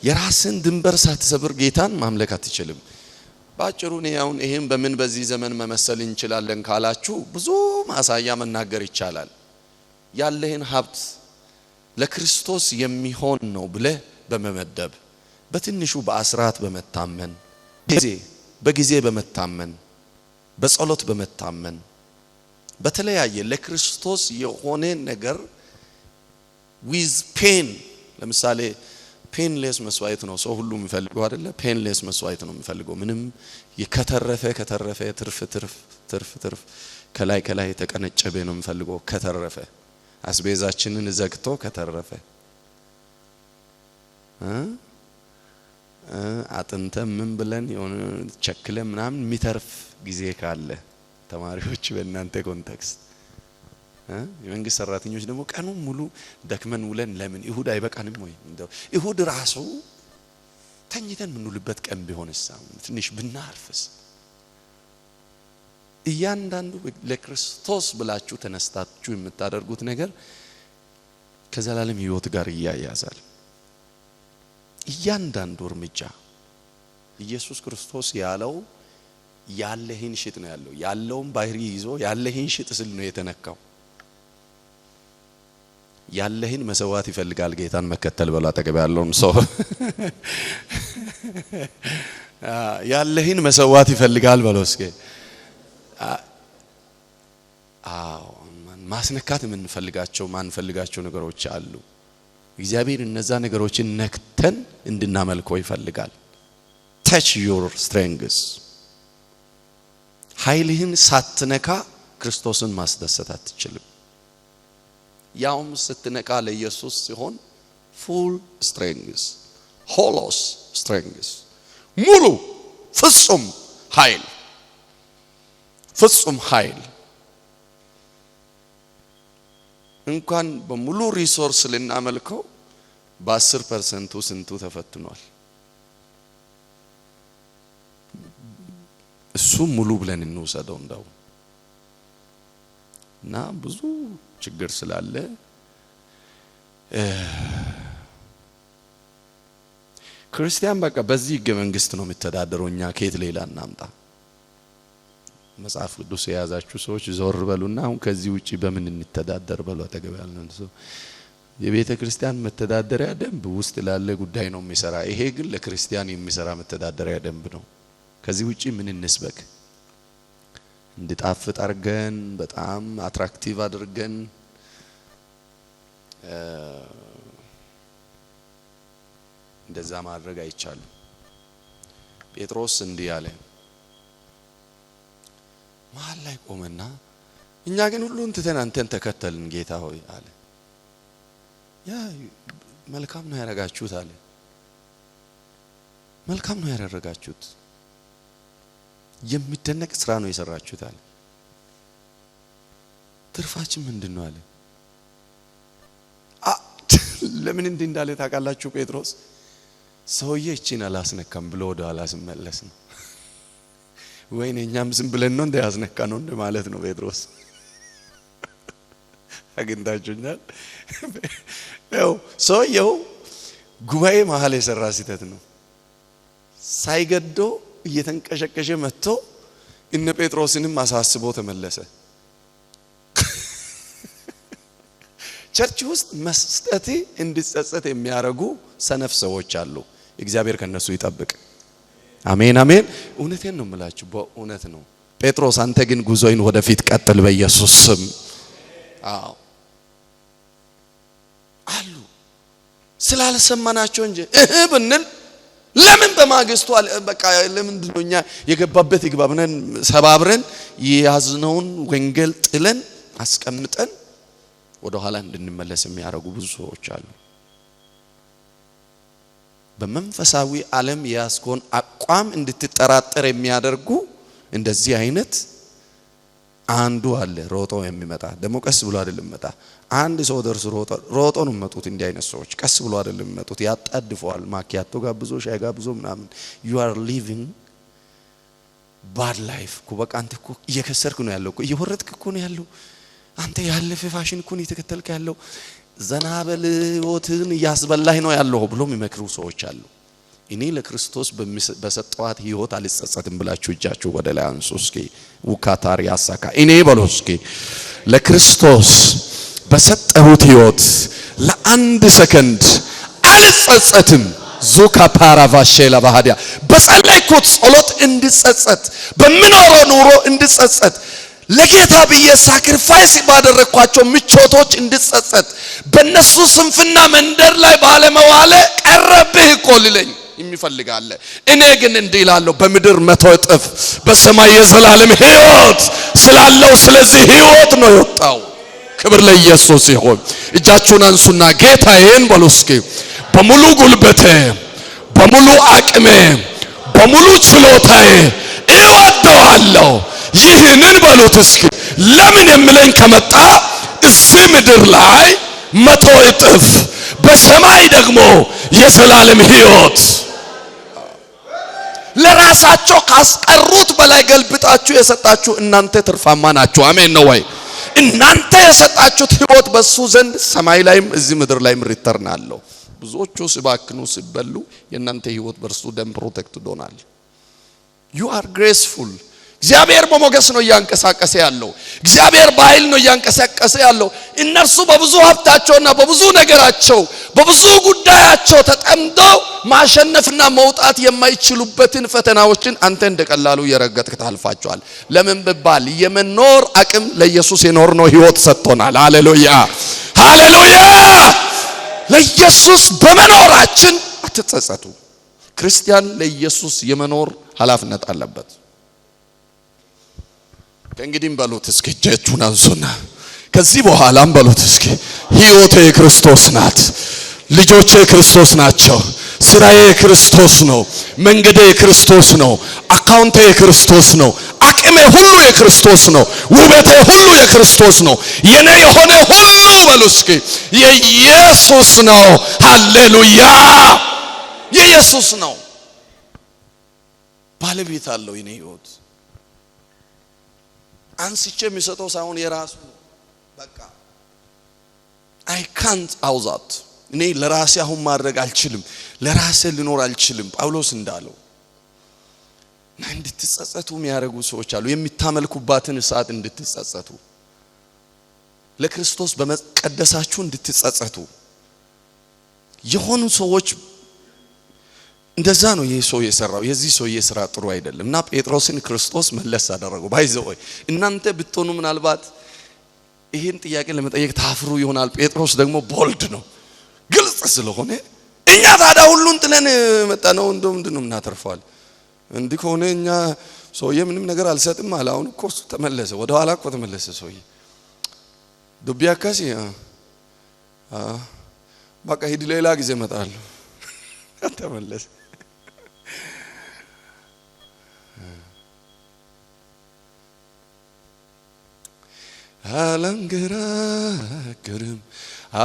የራስን ድንበር ሳትሰብር ጌታን ማምለክ አትችልም። ባጭሩ ነው ያውን ይሄን በምን በዚህ ዘመን መመሰል እንችላለን ካላችሁ ብዙ ማሳያ መናገር ይቻላል። ያለህን ሀብት ለክርስቶስ የሚሆን ነው ብለህ በመመደብ በትንሹ በአስራት በመታመን በጊዜ በመታመን በጸሎት በመታመን በተለያየ ለክርስቶስ የሆነ ነገር with pain ለምሳሌ ፔንሌስ መስዋዕት ነው ሰው ሁሉ የሚፈልገው አይደለ ፔንሌስ መስዋዕት ነው የሚፈልገው ምንም የከተረፈ ትርፍ ከላይ የተቀነጨበ ነው የሚፈልገው ከተረፈ አስቤዛችንን ዘግቶ ከተረፈ አጥንተም ምን ብለን የሆነ ቸክለ ምናምን የሚተርፍ ጊዜ ካለ ተማሪዎች በእናንተ ኮንቴክስት የመንግስት ሰራተኞች ደግሞ ቀኑ ሙሉ ደክመን ውለን ለምን ይሁድ አይበቃንም ወይ እንደው ይሁድ ራሱ ተኝተን ምንውልበት ቀን ቢሆንስ ትንሽ ብናርፍስ እያንዳንዱ ለክርስቶስ ብላችሁ ተነስታችሁ የምታደርጉት ነገር ከዘላለም ሕይወት ጋር ይያያዛል እያንዳንዱ እርምጃ ኢየሱስ ክርስቶስ ያለው ያለህን ሽጥ ነው ያለው ያለውን ባህሪ ይዞ ያለህን ሽጥ ስል ነው የተነካው ያለህን መሰዋት ይፈልጋል ጌታን መከተል በላ ተገበ ያለውን ሰው ያለህን መሰዋት ይፈልጋል በሎስከ ማስነካት ማንፈልጋቸው ነገሮች አሉ እግዚአብሔር እነዛ ነገሮችን ነክተን እንድናመልከው ይፈልጋል touch your strengths ኃይልህን ሳትነካ ክርስቶስን ማስደሰት አትችልም ያውም ስትነካ ለኢየሱስ ሲሆን full strengths holos strengths ሙሉ ፍጹም ኃይል እንኳን በሙሉ ሪሶርስ ልናመልከው በ10% ስንቱ ተፈትኗል እሱ ሙሉ ብለን እንወሰደው እንዳው እና ብዙ ችግር ስላለ ክርስቲያን በቃ በዚህ ሕገ መንግስት ነው የሚተዳደረውኛ ከየት ሌላ እናምጣ መጽሐፍ ቅዱስ የያዛችሁ ሰዎች ዞር በሉና አሁን ከዚህ ውጪ በምን እንተዳደር በሉ አተገባልን ሰው የቤተ ክርስቲያን መተዳደሪያ ደንብ ውስጥ ላለ ጉዳይ ነው የሚሰራ ይሄ ግን ለክርስቲያን የሚሰራ መተዳደሪያ ደንብ ነው ከዚህ ውጪ ምን እንስበክ እንድጣፍጥ አርገን በጣም አትራክቲቭ አድርገን እንደዛ ማድረግ አይቻልም ጴጥሮስ እንዲህ ያለ መሃል ላይ ቆመና እኛ ግን ሁሉን ትተን አንተን ተከተልን ጌታ ሆይ አለ ያ መልካም ነው ያረጋችሁት አለ መልካም ነው ያረጋችሁት የሚደነቅ ስራ ነው የሰራችሁት አለ ትርፋችን ምንድነው አለ ለምን እንዲህ እንዳለ ታውቃላችሁ ጴጥሮስ ሰውዬ እቺን አላስነካም ብሎ ወደ ኋላ ሲመለስ ነው ወይኔ እኛም ዝም ብለን ነው እንደያዝነካ ነው ማለት ነው ጴጥሮስ አግንታችሁኛል ያው ሰውዬው ጉባኤ መሃል የሰራ ሲተት ነው ሳይገዶ እየተንቀሸቀሸ መጥቶ እነ ጴጥሮስንም አሳስቦ ተመለሰ ቸርች ውስጥ መስጠት እንዲጸጸት የሚያረጉ ሰነፍ ሰዎች አሉ እግዚአብሔር ከነሱ ይጠብቅ አሜን አሜን እውነቴን ነው የምላችሁ በእውነት ነው ጴጥሮስ አንተ ግን ጉዞይን ወደፊት ቀጥል በኢየሱስ ስም አዎ አሉ ስላልሰማናቸው እንጂ ብንል ለምን በማግስቱ በቃ ለምንድነውኛ የገባበት ይግባብነን ሰባብረን ያዝነውን ወንጌል ጥለን አስቀምጠን ወደ ኋላ እንድንመለስ የሚያረጉ ብዙ ሰዎች አሉ በመንፈሳዊ ዓለም ያስኮን አቋም እንድትጠራጠር የሚያደርጉ እንደዚህ አይነት አንዱ አለ ሮጦ የሚመጣ ደሞ ቀስ ብሎ አይደለም መጣ አንድ ሰው ደርሶ ሮጦ ነው መጡት እንዲህ አይነት ሰዎች ቀስ ብሎ አይደለም መጡት ያጣድፈዋል ማኪያቶ ጋብዞ ሻይ ጋብዞ ምናምን you are living bad life ኩበቃ አንተ እኮ እየከሰርክ ነው ያለው እኮ እየወረድክ እኮ ነው ያለው አንተ ያለፈ ፋሽን እኮ ነው የተከተልክ ያለው ዘናበል ወትን ያስበላህ ነው ያለው ብሎ የሚመክሩ ሰዎች አሉ እኔ ለክርስቶስ በሰጠዋት ህይወት አልጸጸትም ብላችሁ እጃችሁ ወደ ላይ አንሱ እስኪ ውካታር ያሳካ እኔ በሎስኪ ለክርስቶስ በሰጠሁት ህይወት ለአንድ ሰከንድ አልጸጸትም ዙካ ፓራቫሼላ ባህዲያ በጸለይኩት ጸሎት እንድጸጸት በመኖር ኑሮ እንድጸጸት ለጌታ ብዬ ሳክሪፋይስ ባደረኳቸው ምቾቶች እንድጸጸት በእነሱ ስንፍና መንደር ላይ ባለመዋለ ቀረብህ እኮ ሊለኝ የሚፈልጋለ። እኔ ግን እንዲህ እላለሁ በምድር 100 እጥፍ በሰማይ የዘላለም ሕይወት ስላለው ስለዚህ ሕይወት ነው የወጣው። ክብር ለኢየሱስ ይሁን። እጃችሁን አንሱና ጌታዬን በሉ እስኪ በሙሉ ጉልበቴ በሙሉ አቅሜ በሙሉ ችሎታዬ እወደዋለሁ። ይህንን በሉት እስኪ ለምን የሚለኝ ከመጣ እዚህ ምድር ላይ 100 እጥፍ በሰማይ ደግሞ የዘላለም ሕይወት ለራሳቸው ካስቀሩት በላይ ገልብጣችሁ የሰጣችሁ እናንተ ትርፋማ ናችሁ። አሜን ነው ወይ? እናንተ የሰጣችሁት ሕይወት በሱ ዘንድ ሰማይ ላይም እዚህ ምድር ላይም ሪተርን አለው። ብዙዎቹ ሲባክኑ ሲበሉ የእናንተ ሕይወት በርሱ ደም ፕሮቴክትድ ሆናል። you are graceful። እግዚአብሔር በሞገስ ነው ያንቀሳቀሰ ያለው። እግዚአብሔር በኃይል ነው ያንቀሳቀሰ ያለው። እነርሱ በብዙ ሀብታቸውና በብዙ ነገራቸው በብዙ ጉዳያቸው ተጠምደው ማሸነፍና መውጣት የማይችሉበትን ፈተናዎችን አንተ እንደቀላሉ የረገጥክ ታልፋቸዋል። ለምን ቢባል የመኖር አቅም ለኢየሱስ የኖር ነው ሕይወት ሰጥቶናል። ሃሌሉያ ሃሌሉያ። ለኢየሱስ በመኖራችን አትጸጸቱ። ክርስቲያን ለኢየሱስ የመኖር ኃላፊነት አለበት። ከእንግዲህም በሉት እስኪ እጃችሁን አንሱና ከዚህ በኋላም በሉት እስኪ ሕይወቴ ክርስቶስ ናት፣ ልጆቼ ክርስቶስ ናቸው፣ ስራዬ ክርስቶስ ነው፣ መንገዴ ክርስቶስ ነው፣ አካውንቴ ክርስቶስ ነው፣ አቅሜ ሁሉ የክርስቶስ ነው፣ ውበቴ ሁሉ የክርስቶስ ነው፣ የኔ የሆነ ሁሉ በሉ እስኪ የኢየሱስ ነው። ሃሌሉያ። የኢየሱስ ነው። ባለቤት አለው የኔ ሕይወት። አንስቼ የሚሰጠው ሳይሆን የራሱ ነው። በቃ I can't አውዛት እኔ ለራሴ አሁን ማድረግ አልችልም፣ ለራሴ ልኖር አልችልም። ጳውሎስ እንዳለው እንድትጸጸቱ የሚያደርጉ ሰዎች አሉ። የሚታመልኩባትን ሰዓት እንድትጸጸቱ፣ ለክርስቶስ በመቀደሳችሁ እንድትጸጸቱ የሆኑ ሰዎች እንደዛ ነው። ይሄ ሰው የሰራው የዚህ ሰው የሥራ ጥሩ አይደለም እና ጴጥሮስን ክርስቶስ መለስ አደረገው። ባይዘው እናንተ ብትሆኑ ምናልባት ይሄን ጥያቄ ለመጠየቅ ታፍሩ ይሆናል። ጴጥሮስ ደግሞ ቦልድ ነው፣ ግልጽ ስለሆነ እኛ ታዲያ ሁሉን ጥለን መጣ ነው እንደው ምንድነው እናተርፋለን? እንዲህ ከሆነ እኛ ሰውዬ ምንም ነገር አልሰጥም አለ። አሁን እኮ ተመለሰ፣ ወደ ኋላ እኮ ተመለሰ ሰውዬ። ዱቢያካሲ በቃ ሂድ ሌላ ጊዜ እመጣለሁ ተመለሰ። አላንገራግርም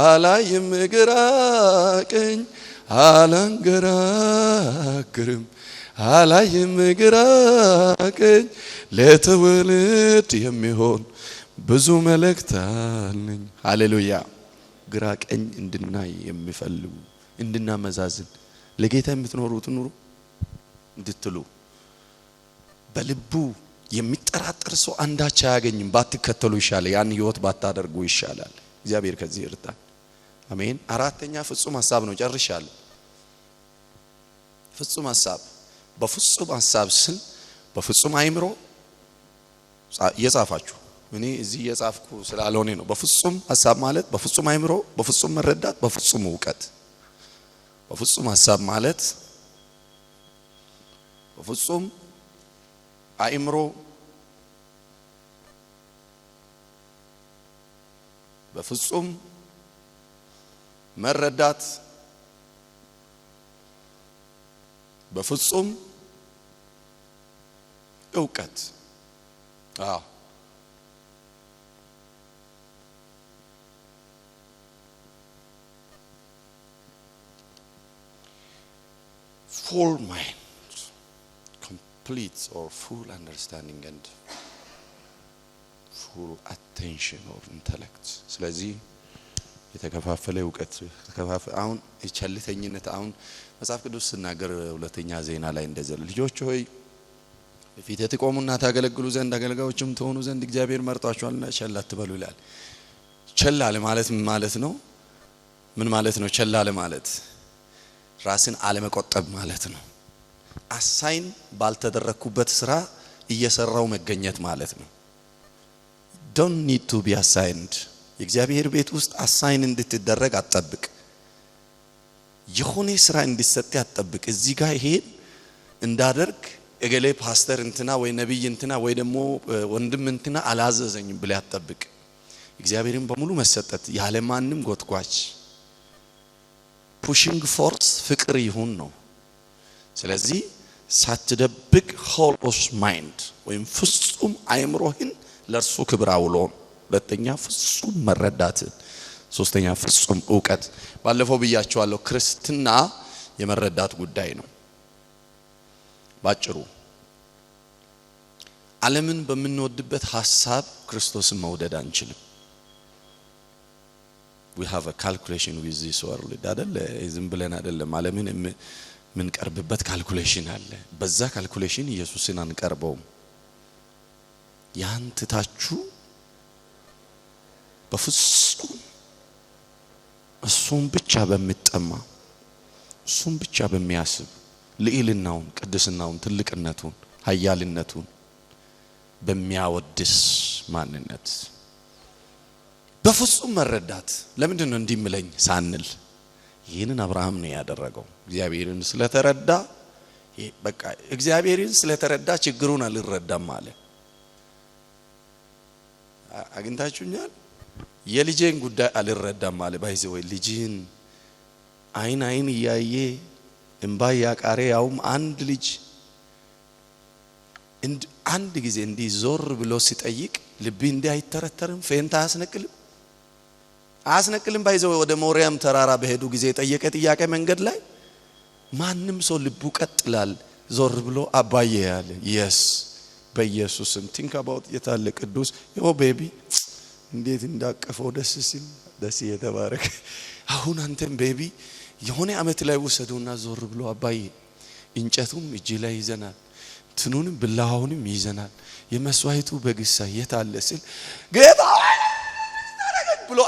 አላይም ግራ ቀኝ አላንገራግርም አላይም ግራ ቀኝ ለትውልድ የሚሆን ብዙ መልእክት አለኝ። ሃሌሉያ። ግራ ቀኝ እንድናይ የሚፈልጉ እንድናመዛዝን ለጌታ የምትኖሩት ኑሩ እንድትሉ በልቡ የሚጠራጠር ሰው አንዳች አያገኝም። ባትከተሉ ይሻላል፣ ያን ሕይወት ባታደርጉ ይሻላል። እግዚአብሔር ከዚህ ይርዳል። አሜን። አራተኛ ፍጹም ሐሳብ ነው። ጨርሻለሁ። ፍጹም ሐሳብ በፍጹም ሐሳብ ስል በፍጹም አይምሮ እየጻፋችሁ እኔ እዚህ እየጻፍኩ ስላልሆነ ነው። በፍጹም ሐሳብ ማለት በፍጹም አይምሮ፣ በፍጹም መረዳት፣ በፍጹም ዕውቀት። በፍጹም ሐሳብ ማለት በፍጹም አይምሮ፣ በፍጹም መረዳት፣ በፍጹም ዕውቀት። full mind, complete or full understanding and full attention or intellect። ስለዚህ የተከፋፈለ ዕውቀት አሁን የቸልተኝነት አሁን መጽሐፍ ቅዱስ ሲናገር ሁለተኛ ዜና ላይ እንደዚህ ልጆች ሆይ በፊት ትቆሙና ታገለግሉ ዘንድ አገልጋዮችም ትሆኑ ዘንድ እግዚአብሔር መርጧቸዋልና ቸል አትበሉ ይላል። ቸል አለ ማለት ምን ማለት ነው? ምን ማለት ነው ቸል አለ ማለት? ራስን አለመቆጠብ ማለት ነው። አሳይን ባልተደረኩበት ስራ እየሰራው መገኘት ማለት ነው። don't need to be assigned የእግዚአብሔር ቤት ውስጥ አሳይን እንድትደረግ አትጠብቅ የሆነ ስራ እንዲሰጥ አትጠብቅ እዚህ ጋር ይሄን እንዳደርግ እገሌ ፓስተር እንትና ወይ ነብይ እንትና ወይ ደግሞ ወንድም እንትና አላዘዘኝም ብለህ አትጠብቅ እግዚአብሔርን በሙሉ መሰጠት ያለ ማንንም ጎትጓች pushing force ፍቅር ይሁን ነው ስለዚህ ሳትደብቅ whole of mind ወይም ፍጹም አይምሮህን ለርሱ ክብር አውሎ ሁለተኛ ፍጹም መረዳት ሶስተኛ ፍጹም ዕውቀት ባለፈው ብያችኋለሁ ክርስትና የመረዳት ጉዳይ ነው ባጭሩ ዓለምን በመንወድበት ሐሳብ ክርስቶስን መውደድ አንችልም we have a calculation with this world አይደለ ዝም ብለን አይደለም ዓለምን ምን ቀርብበት ካልኩሌሽን አለ በዛ ካልኩሌሽን ኢየሱስን አንቀርበው ያንተታችሁ በፍጹም እሱም ብቻ በሚጠማ እሱም ብቻ በሚያስብ ልዕልናውን ቅድስናውን ትልቅነቱን ኃያልነቱን በሚያወድስ ማንነት በፍጹም መረዳት ለምንድን ነው እንዲምለኝ ሳንል ይሄንን አብርሃም ነው ያደረገው እግዚአብሔርን ስለተረዳ በቃ እግዚአብሔርን ስለተረዳ ችግሩን አልረዳም አለ አግንታችሁኛል የልጄን ጉዳይ አልረዳም አለ ባይዘው ልጅን አይን ያየ እንባ ያቃሬ ያውም አንድ ልጅ አንድ ጊዜ እንዲ ዞር ብሎ ሲጠይቅ ልብ እንዲ አይተረተርም ፌንታ አስነቅልም ባይዘው ወደ ሞሪያም ተራራ በሄዱ ጊዜ ጠየቀ ጥያቄ መንገድ ላይ ማንንም ሰው ልቡ ቀጥላል ዞር ብሎ አባዬ ያለ yes በኢየሱስም think about የታለ ቅዱስ ዮ ቤቢ እንዴት እንዳቀፈው ደስ የተባረከ አሁን አንተም ቤቢ የሆነ አመት ላይ ወሰዱና ዞር ብሎ አባዬ እንጨቱም እጅ ላይ ይዘናል ትኑንም ብላውንም ይዘናል የመስዋዕቱ በግሳ የታለ ሲል ጌታ ብሎ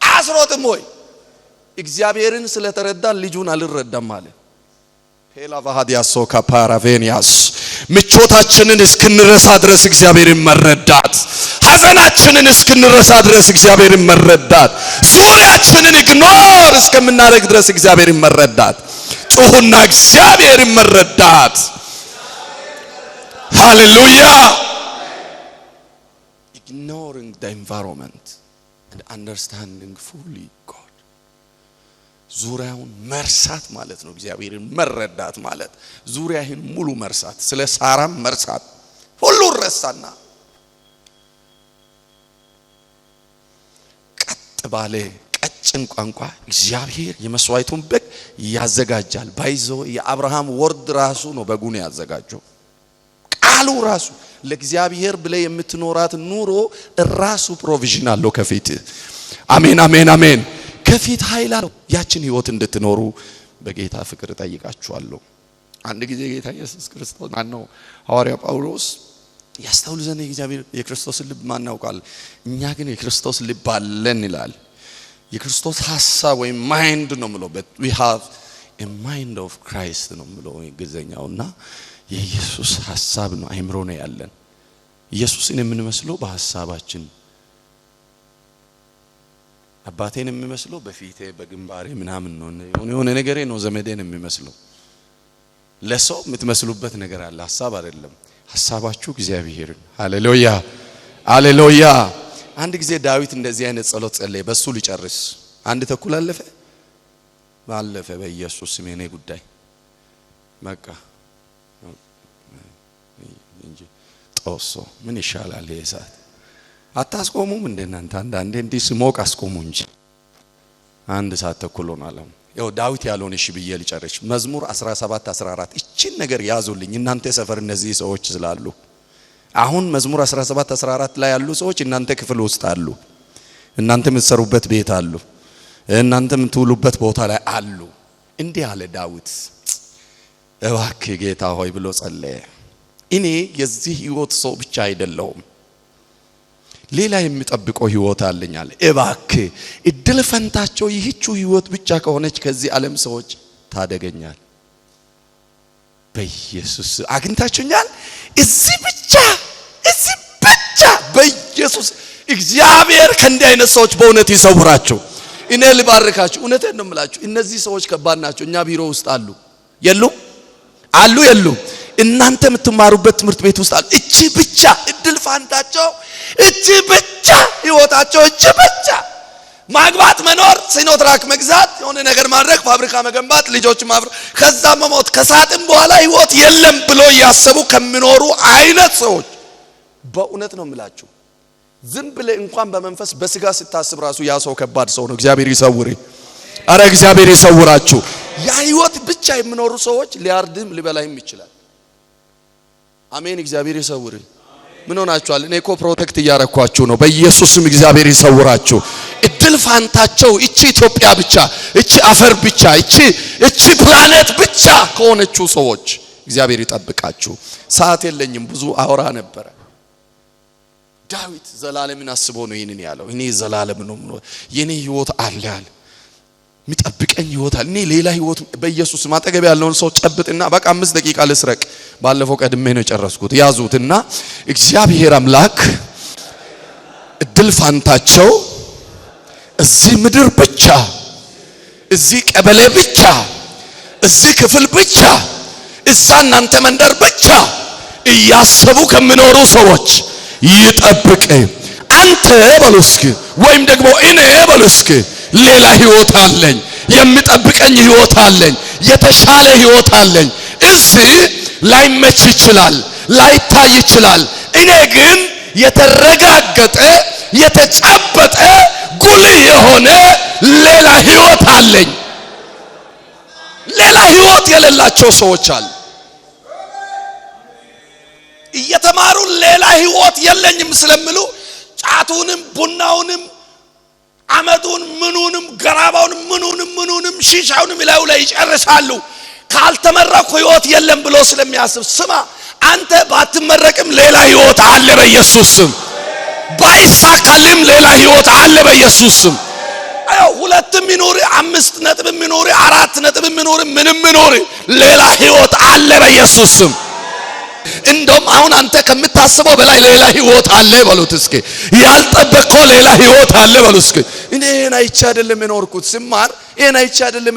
አስሮትም ወይ እግዚአብሔርን ስለተረዳ ልጁን አልረዳም ማለት ሄላ ባሃዲያሶ ካፓራቬኒያስ ምቾታችንን እስክንረሳ ድረስ እግዚአብሔርን መረዳት ሐዘናችንን እስክንረሳ ድረስ እግዚአብሔርን መረዳት ዙሪያችንን ኢግኖር እስከምናደርግ ድረስ እግዚአብሔርን መረዳት ጮሁና እግዚአብሔርን መረዳት ሃሌሉያ ignoring the environment and understanding fully God ዙሪያውን መርሳት ማለት ነው እግዚአብሔርን መረዳት ማለት ዙሪያህን ሙሉ መርሳት ስለ ሳራም መርሳት ሁሉ ረሳና ቀጥ ባለ ቀጭን ቋንቋ እግዚአብሔር የመስዋዕቱን በግ ያዘጋጃል ባይዞ የአብርሃም ወርድ ራሱ ነው በጉን ያዘጋጀው ቃሉ ራሱ ለእግዚአብሔር ብለ የምትኖራት ኑሮ ራሱ ፕሮቪዥን አለው ከፊት አሜን አሜን አሜን ከፊት ኃይል አለው ያችን ህይወት እንድትኖሩ በጌታ ፍቅር ጠይቃችኋለሁ አንድ ጊዜ ጌታ ኢየሱስ ክርስቶስ ማነው ሐዋርያው ጳውሎስ ያስተውል ዘንድ የእግዚአብሔር የክርስቶስ ልብ ማን ያውቃል እኛ ግን የክርስቶስ ልብ አለን ይላል የክርስቶስ ሐሳብ ወይ ማይንድ ነው ምለው but we have a mind of Christ ነው ምለው እንግሊዘኛውና የኢየሱስ ሐሳብ ነው አይምሮ ነው ያለን ኢየሱስን የምንመስለው በሐሳባችን አባቴን የምመስለው በፊቴ በግንባሬ ምናምን ነው የሆነ ነገሬ ነው ዘመዴን የምመስለው ለሰው የምትመስሉበት ነገር አለ ሐሳብ አይደለም ሐሳባችሁ እግዚአብሔርን ሃሌሉያ ሃሌሉያ አንድ ጊዜ ዳዊት እንደዚህ አይነት ጸሎት ጸለየ በሱ ሊጨርስ አንድ ተኩል ባለፈ በኢየሱስ ስም የኔ ጉዳይ በቃ እንጂ ጦሶ ምን ይሻላል የሰዓት አታስቆሙም እንደናንተ አንዳንዴ እንዲህ ስሞቅ አስቆሙ እንጂ አንድ ሰዓት ተኩል ሆኗል ያው ዳዊት ያለውን እሺ ብዬ ልጨርስ መዝሙር 17 14 እቺን ነገር ያዙልኝ እናንተ ሰፈር እነዚህ ሰዎች ስላሉ አሁን መዝሙር 17 14 ላይ ያሉ ሰዎች እናንተ ክፍል ውስጥ አሉ እናንተ የምትሰሩበት ቤት አሉ እናንተ የምትውሉበት ቦታ ላይ አሉ እንዲህ አለ ዳዊት እባክህ ጌታ ሆይ ብሎ ጸለየ እኔ የዚህ ህይወት ሰው ብቻ አይደለሁም ሌላ የሚጠብቀው ህይወት አለኝ አለ እባክህ እድል ፈንታቸው ይህቹ ህይወት ብቻ ከሆነች ከዚህ ዓለም ሰዎች ታደገኛል በኢየሱስ አግንታችሁኛል እዚህ ብቻ በኢየሱስ እግዚአብሔር ከእንዲህ አይነት ሰዎች በእውነት ይሰውራችሁ። እኔ ልባርካችሁ። እውነቴን ነው የምላችሁ። እነዚህ ሰዎች ከባድ ናቸው። እኛ ቢሮ ውስጥ አሉ የሉም? እናንተ የምትማሩበት ትምህርት ቤት ውስጥ አሉ። እቺ ብቻ እድል ፋንታቸው፣ እቺ ብቻ ህይወታቸው፣ እቺ ብቻ ማግባት፣ መኖር፣ ሲኖትራክ መግዛት፣ የሆነ ነገር ማድረግ፣ ፋብሪካ መገንባት፣ ልጆች ማፍራት፣ ከዛ መሞት፣ ከሳጥም በኋላ ህይወት የለም ብሎ እያሰቡ ከሚኖሩ አይነት ሰዎች በእውነት ነው የምላችሁ። ዝም ብለህ እንኳን በመንፈስ በስጋ ስታስብ ራሱ ያ ሰው ከባድ ሰው ነው። እግዚአብሔር ይሰውር። አረ እግዚአብሔር ይሰውራችሁ። ያ ህይወት ብቻ የሚኖሩ ሰዎች ሊያርድም ሊበላይም ይችላል። አሜን። እግዚአብሔር ይሰውር። ምን ሆናችኋል? እኔ እኮ ፕሮቴክት እያረኳችሁ ነው። በኢየሱስም እግዚአብሔር ይሰውራችሁ። እድል ፋንታቸው እቺ ኢትዮጵያ ብቻ፣ እቺ አፈር ብቻ፣ እቺ ፕላኔት ብቻ ከሆነችው ሰዎች እግዚአብሔር ይጠብቃችሁ። ሰዓት የለኝም፣ ብዙ አወራ ነበረ። ዳዊት ዘላለምን አስቦ ነው ይሄንን ያለው። እኔ ዘላለም ነው የኔ ህይወት አለ ያለ የሚጠብቀኝ ህይወት አለ። እኔ ሌላ ህይወት በኢየሱስ ማጠገብ ያለውን ሰው ጨብጥና በቃ 5 ደቂቃ ልስረቅ። ባለፈው ቀድሜ ነው ጨረስኩት። ያዙትና እግዚአብሔር አምላክ እድል ፋንታቸው እዚህ ምድር ብቻ፣ እዚህ ቀበሌ ብቻ፣ እዚህ ክፍል ብቻ፣ እዛ እናንተ መንደር ብቻ እያሰቡ ከሚኖሩ ሰዎች ይጠብቅ። አንተ በሉስክ ወይም ደግሞ እኔ በሉስክ ሌላ ህይወት አለኝ፣ የሚጠብቀኝ ህይወት አለኝ፣ የተሻለ ህይወት አለኝ። እዚህ ላይመች ይችላል፣ ላይታይ ይችላል። እኔ ግን የተረጋገጠ የተጨበጠ ጉልህ የሆነ ሌላ ህይወት አለኝ። ሌላ ህይወት የሌላቸው ሰዎች አሉ። እየተማሩ ሌላ ህይወት የለኝም ስለሚሉ ጫቱንም ቡናውንም አመዱን ምኑንም ገራባውን ምኑንም ሺሻውንም ይላው ላይ ይጨርሳሉ። ካልተመረኩ ህይወት የለም ብሎ ስለሚያስብ ስማ፣ አንተ ባትመረቅም ሌላ ህይወት አለ በኢየሱስ ስም። ባይሳካልም ሌላ ህይወት አለ በኢየሱስ ስም። አዎ 2 ሚኖር 5 ነጥብ ሚኖር 4 ነጥብ ሚኖር ምንም ሚኖር ሌላ ህይወት አለ በኢየሱስ ስም። እንደውም አሁን አንተ ከምታስበው በላይ ሌላ ህይወት አለ በሉት እስኪ። ያልጠበቀው ሌላ ህይወት አለ በሉት እስኪ። እኔ አይቼ አይደለም የኖርኩት ስማር፣ እኔ አይቼ አይደለም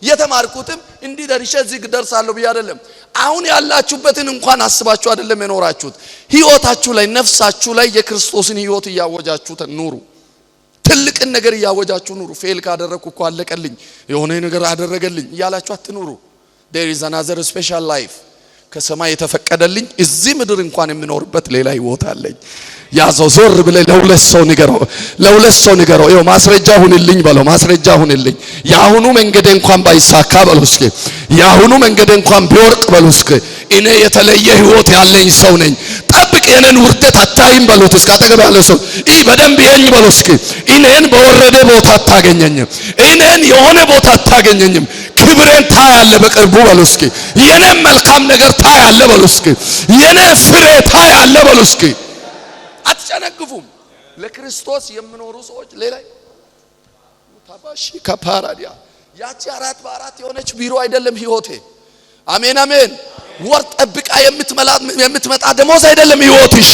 የተማርኩትም እንዲህ ደርሼ እዚህ ደርሳለሁ ብዬ አይደለም። አሁን ያላችሁበትን እንኳን አስባችሁ አይደለም የኖራችሁት። ህይወታችሁ ላይ ነፍሳችሁ ላይ የክርስቶስን ህይወት እያወጃችሁ ኑሩ። ትልቅን ነገር እያወጃችሁ ኑሩ። ፌል ካደረኩ እኮ አለቀልኝ፣ የሆነ ነገር አደረገልኝ እያላችሁ አትኑሩ። there is another special life ከሰማይ የተፈቀደልኝ እዚህ ምድር እንኳን የሚኖርበት ሌላ ህይወት አለኝ። ያዘው ዞር ብለህ ለሁለት ሰው ንገረው። ይኸው ማስረጃ ሁንልኝ በለው። ማስረጃ ሁንልኝ። የአሁኑ መንገድ እንኳን ባይሳካ በለው እስኪ። የአሁኑ መንገድ እንኳን ቢወርቅ በለው እስኪ። እኔ የተለየ ህይወት ያለኝ ሰው ነኝ። ጠብቅ፣ የኔን ውርደት አታይም በሉት እስኪ። አጠገብ ያለው ሰው በደንብ ይሄኝ በለው እስኪ። እኔን በወረደ ቦታ አታገኘኝም። እኔን የሆነ ቦታ አታገኘኝም። ክብሬን ታያለ በቅርቡ በለው እስኪ። የኔን መልካም ነገር ታያለ በለው እስኪ። የኔን ፍሬ ታያለ በለው እስኪ። አትጨነግፉም። ለክርስቶስ የሚኖሩ ሰዎች ሌላ ታባሺ ከፓራዲያ ያቺ 4 በ4 የሆነች ቢሮ አይደለም ህይወቴ። አሜን አሜን። ወር ጠብቃ የምትመጣ ደሞዝ አይደለም ህይወትሽ።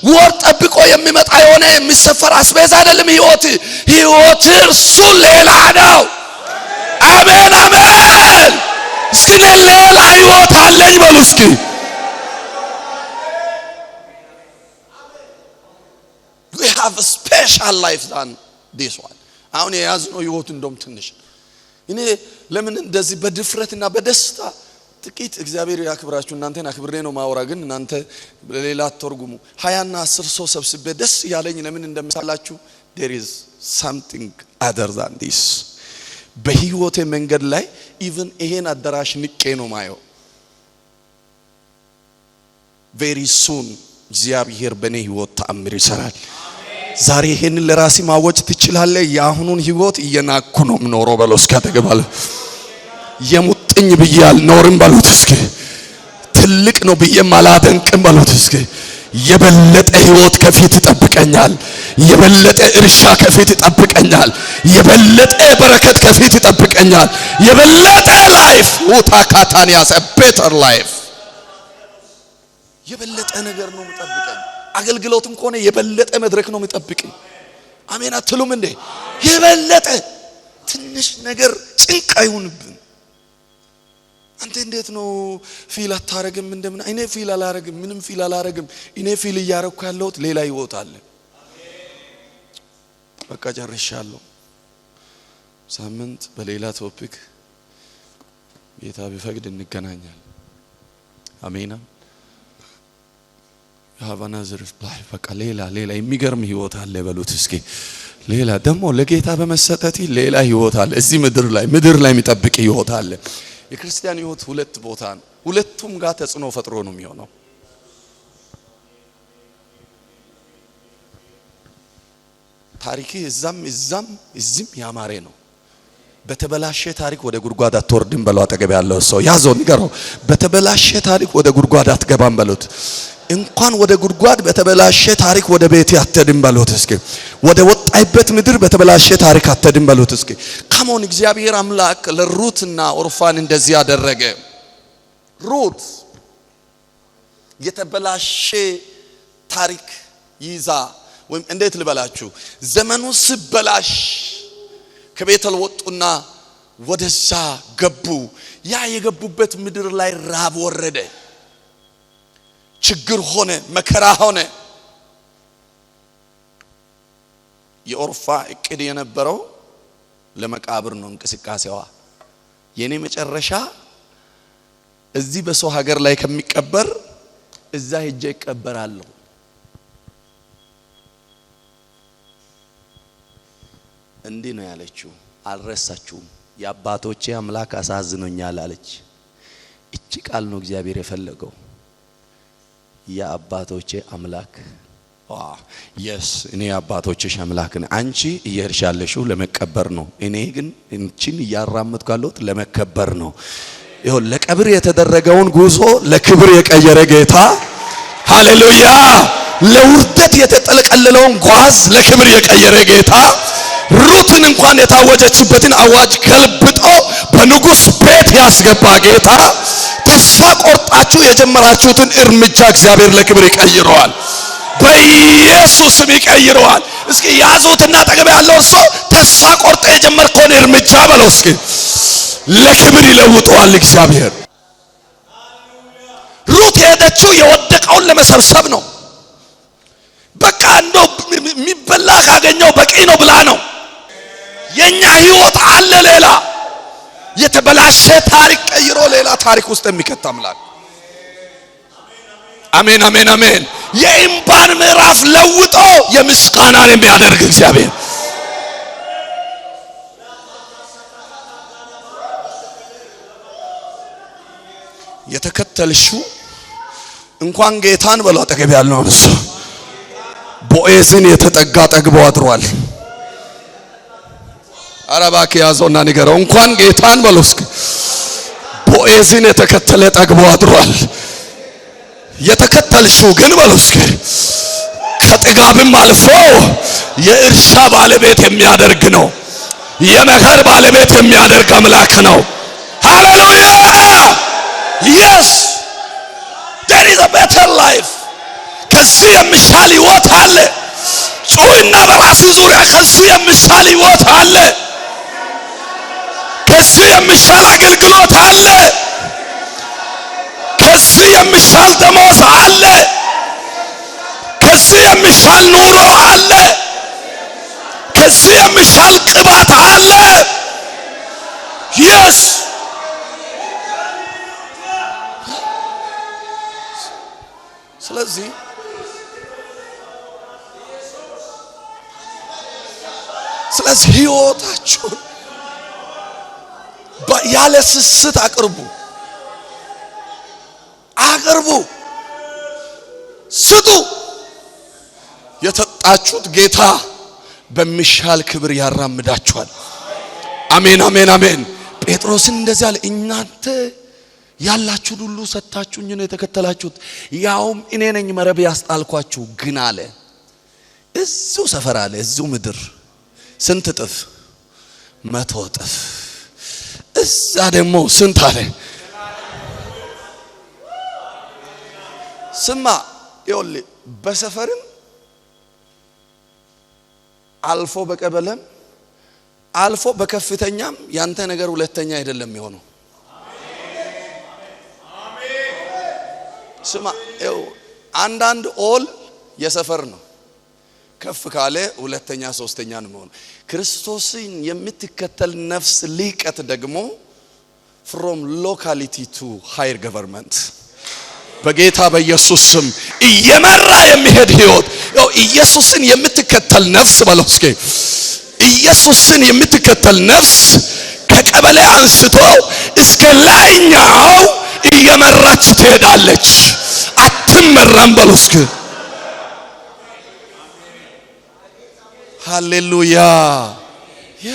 ወር ጠብቆ የሚመጣ የሆነ የሚሰፈር አስቤዛ አይደለም ህይወት። ህይወት እርሱ ሌላ ነው። አሜን አሜን። እስኪ ሌላ ህይወት አለኝ በሉ እስኪ። we have a special life than this one። አሁን የያዝነው ህይወት እንደውም ትንሽ እኔ ለምን እንደዚህ በድፍረትና በደስታ ጥቂት እግዚአብሔር ያክብራችሁ። እናንተን አክብሬ ነው ማወራ፣ ግን እናንተ ሌላ ተርጉሙ። 20 እና 10 ሰው ሰብስቤ ደስ ያለኝ ለምን እንደምሳላችሁ there is something other than this። በህይወቴ መንገድ ላይ ኢቭን ይሄን አዳራሽ ንቄ ነው ማየው። very soon እግዚአብሔር በኔ ህይወት ተአምር ይሰራል። ዛሬ ይሄን ለራሲ ማወጭ ትችላለህ። የአሁኑን ህይወት እየናኩ ነው ምኖረው በለው እስኪ። አጠገባለ የሙጥኝ ብዬ አልኖርም በሉት እስኪ። ትልቅ ነው ብዬ ማላደንቅም በሉት እስኪ። የበለጠ ህይወት ከፊት ይጠብቀኛል። የበለጠ እርሻ ከፊት ይጠብቀኛል። የበለጠ በረከት ከፊት ይጠብቀኛል። የበለጠ ላይፍ ወታካታንያስ better life የበለጠ ነገር ነው የሚጠብቀኝ። አገልግሎትም ከሆነ የበለጠ መድረክ ነው የሚጠብቅ። አሜን አትሉም እንዴ? የበለጠ ትንሽ ነገር ጭንቅ አይሁንብን። አንተ እንዴት ነው ፊል አታረግም? እንደምን እኔ ፊል አላረግም፣ ምንም ፊል አላረግም። እኔ ፊል እያረኩ ያለሁት ሌላ ይወጣል። በቃ ጨርሻለሁ። ሳምንት በሌላ ቶፒክ ጌታ ቢፈቅድ እንገናኛለን። አሜን። ያባና ዘርፍ ላይ በቃ ሌላ የሚገርም ህይወት አለ በሉት እስኪ። ሌላ ደግሞ ለጌታ በመሰጠት ሌላ ህይወት አለ እዚህ ምድር ላይ የሚጠብቅ ህይወት አለ። የክርስቲያን ህይወት ሁለት ቦታ ነው። ሁለቱም ጋር ተጽዕኖ ፈጥሮ ነው የሚሆነው። ታሪክ እዛም ያማረ ነው። በተበላሸ ታሪክ ወደ ጉድጓድ አትወርድም በለው። አጠገብ ያለው ሰው ያዘው ንገረው። በተበላሸ ታሪክ ወደ ጉድጓድ አትገባም በሉት። እንኳን ወደ ጉድጓድ በተበላሸ ታሪክ ወደ ቤት አትሄድም በሉት እስኪ። ወደ ወጣይበት ምድር በተበላሸ ታሪክ አትሄድም በሉት እስኪ። ካሞን እግዚአብሔር አምላክ ለሩትና ኦርፋን እንደዚህ ያደረገ። ሩት የተበላሸ ታሪክ ይዛ ወይም እንዴት ልበላችሁ ዘመኑ ሲበላሽ ከቤተል ወጡና ወደዛ ገቡ። ያ የገቡበት ምድር ላይ ራብ ወረደ፣ ችግር ሆነ፣ መከራ ሆነ። የኦርፋ እቅድ የነበረው ለመቃብር ነው እንቅስቃሴዋ። የኔ መጨረሻ እዚህ በሰው ሀገር ላይ ከሚቀበር እዛ ሄጄ ይቀበራለሁ። እንዲህ ነው ያለችው። አልረሳችሁም። የአባቶቼ አምላክ አሳዝኖኛል አለች። እቺ ቃል ነው እግዚአብሔር የፈለገው። የአባቶቼ አምላክ yes እኔ የአባቶችሽ አምላክ ነኝ። አንቺ እየርሻለሽው ለመቀበር ነው፣ እኔ ግን እንቺን እያራመድኩ ያለሁት ለመከበር ነው። ይኸው ለቀብር የተደረገውን ጉዞ ለክብር የቀየረ ጌታ ሃሌሉያ። ለውርደት የተጠለቀለለውን ጓዝ ለክብር የቀየረ ጌታ ሩትን እንኳን የታወጀችበትን አዋጅ ገልብጦ በንጉስ ቤት ያስገባ ጌታ ተስፋ ቆርጣችሁ የጀመራችሁትን እርምጃ እግዚአብሔር ለክብር ይቀይረዋል። በኢየሱስም ይቀይረዋል። እስኪ ያዙትና አጠገብ ያለው ሰው ተስፋ ቆርጠ የጀመርከውን እርምጃ በለው እስኪ ለክብር ይለውጠዋል እግዚአብሔር። ሩት የሄደችው የወደቀውን ለመሰብሰብ ነው። በቃ እንደው የሚበላ ካገኘው በቂ ነው ብላ ነው። የኛ ህይወት አለ ሌላ የተበላሸ ታሪክ ቀይሮ ሌላ ታሪክ ውስጥ የሚከት አምላክ። አሜን አሜን አሜን። የእምባን ምዕራፍ ለውጦ የምስጋናን የሚያደርግ እግዚአብሔር የተከተልሽው እንኳን ጌታን በለው አጠገብ ያለው እሱ ቦዔዝን የተጠጋ ጠግቦ አድሯል። አረባክ ያዘውና ንገረው እንኳን ጌታን በለው እስኪ ቦዔዝን የተከተለ ጠግቦ አድሯል። የተከተልሽው ግን በለው እስኪ ከጥጋብም አልፎ የእርሻ ባለቤት የሚያደርግ ነው። የመኸር ባለቤት የሚያደርግ አምላክ ነው። ሃሌሉያ yes there is a better life። ከዚህ የሚሻል ህይወት አለ። ጩይና በራስ ዙሪያ ከዚህ የሚሻል ህይወት አለ። ከዚህ የሚሻል አገልግሎት አለ። ከዚህ የሚሻል ደሞዝ አለ። ከዚህ የሚሻል ኑሮ አለ። ከዚህ የሚሻል ቅባት አለ። yes ስለዚህ ህይወታችሁን ያለ ስስት አቅርቡ ስጡ። የተጣጣችሁት ጌታ በሚሻል ክብር ያራምዳችኋል። አሜን አሜን አሜን። ጴጥሮስን እንደዚህ አለ፣ እናንተ ያላችሁን ሁሉ ሰጣችሁኝ ነው የተከተላችሁት፣ ያውም እኔ ነኝ መረብ ያስጣልኳችሁ። ግን አለ እዚሁ ሰፈር አለ እዚሁ ምድር ስንት እጥፍ 100 እጥፍ እዛ ደግሞ ስንት አለ። ስማ ይኸውልህ በሰፈርም አልፎ በቀበለም አልፎ በከፍተኛም ያንተ ነገር ሁለተኛ አይደለም የሚሆነው። ስማ አንዳንድ ኦል የሰፈር ነው ከፍ ካለ ሁለተኛ ሶስተኛ ነው የሚሆነው። ክርስቶስን የምትከተል ነፍስ ሊቀት ደግሞ from locality to higher government በጌታ በኢየሱስ ስም እየመራ የሚሄድ ህይወት ኢየሱስን የምትከተል ነፍስ በለው እስኪ ኢየሱስን የምትከተል ነፍስ ከቀበሌ አንስቶ እስከ ላይኛው እየመራች ትሄዳለች አትመራም በለው እስኪ ሃሌሉያ ያ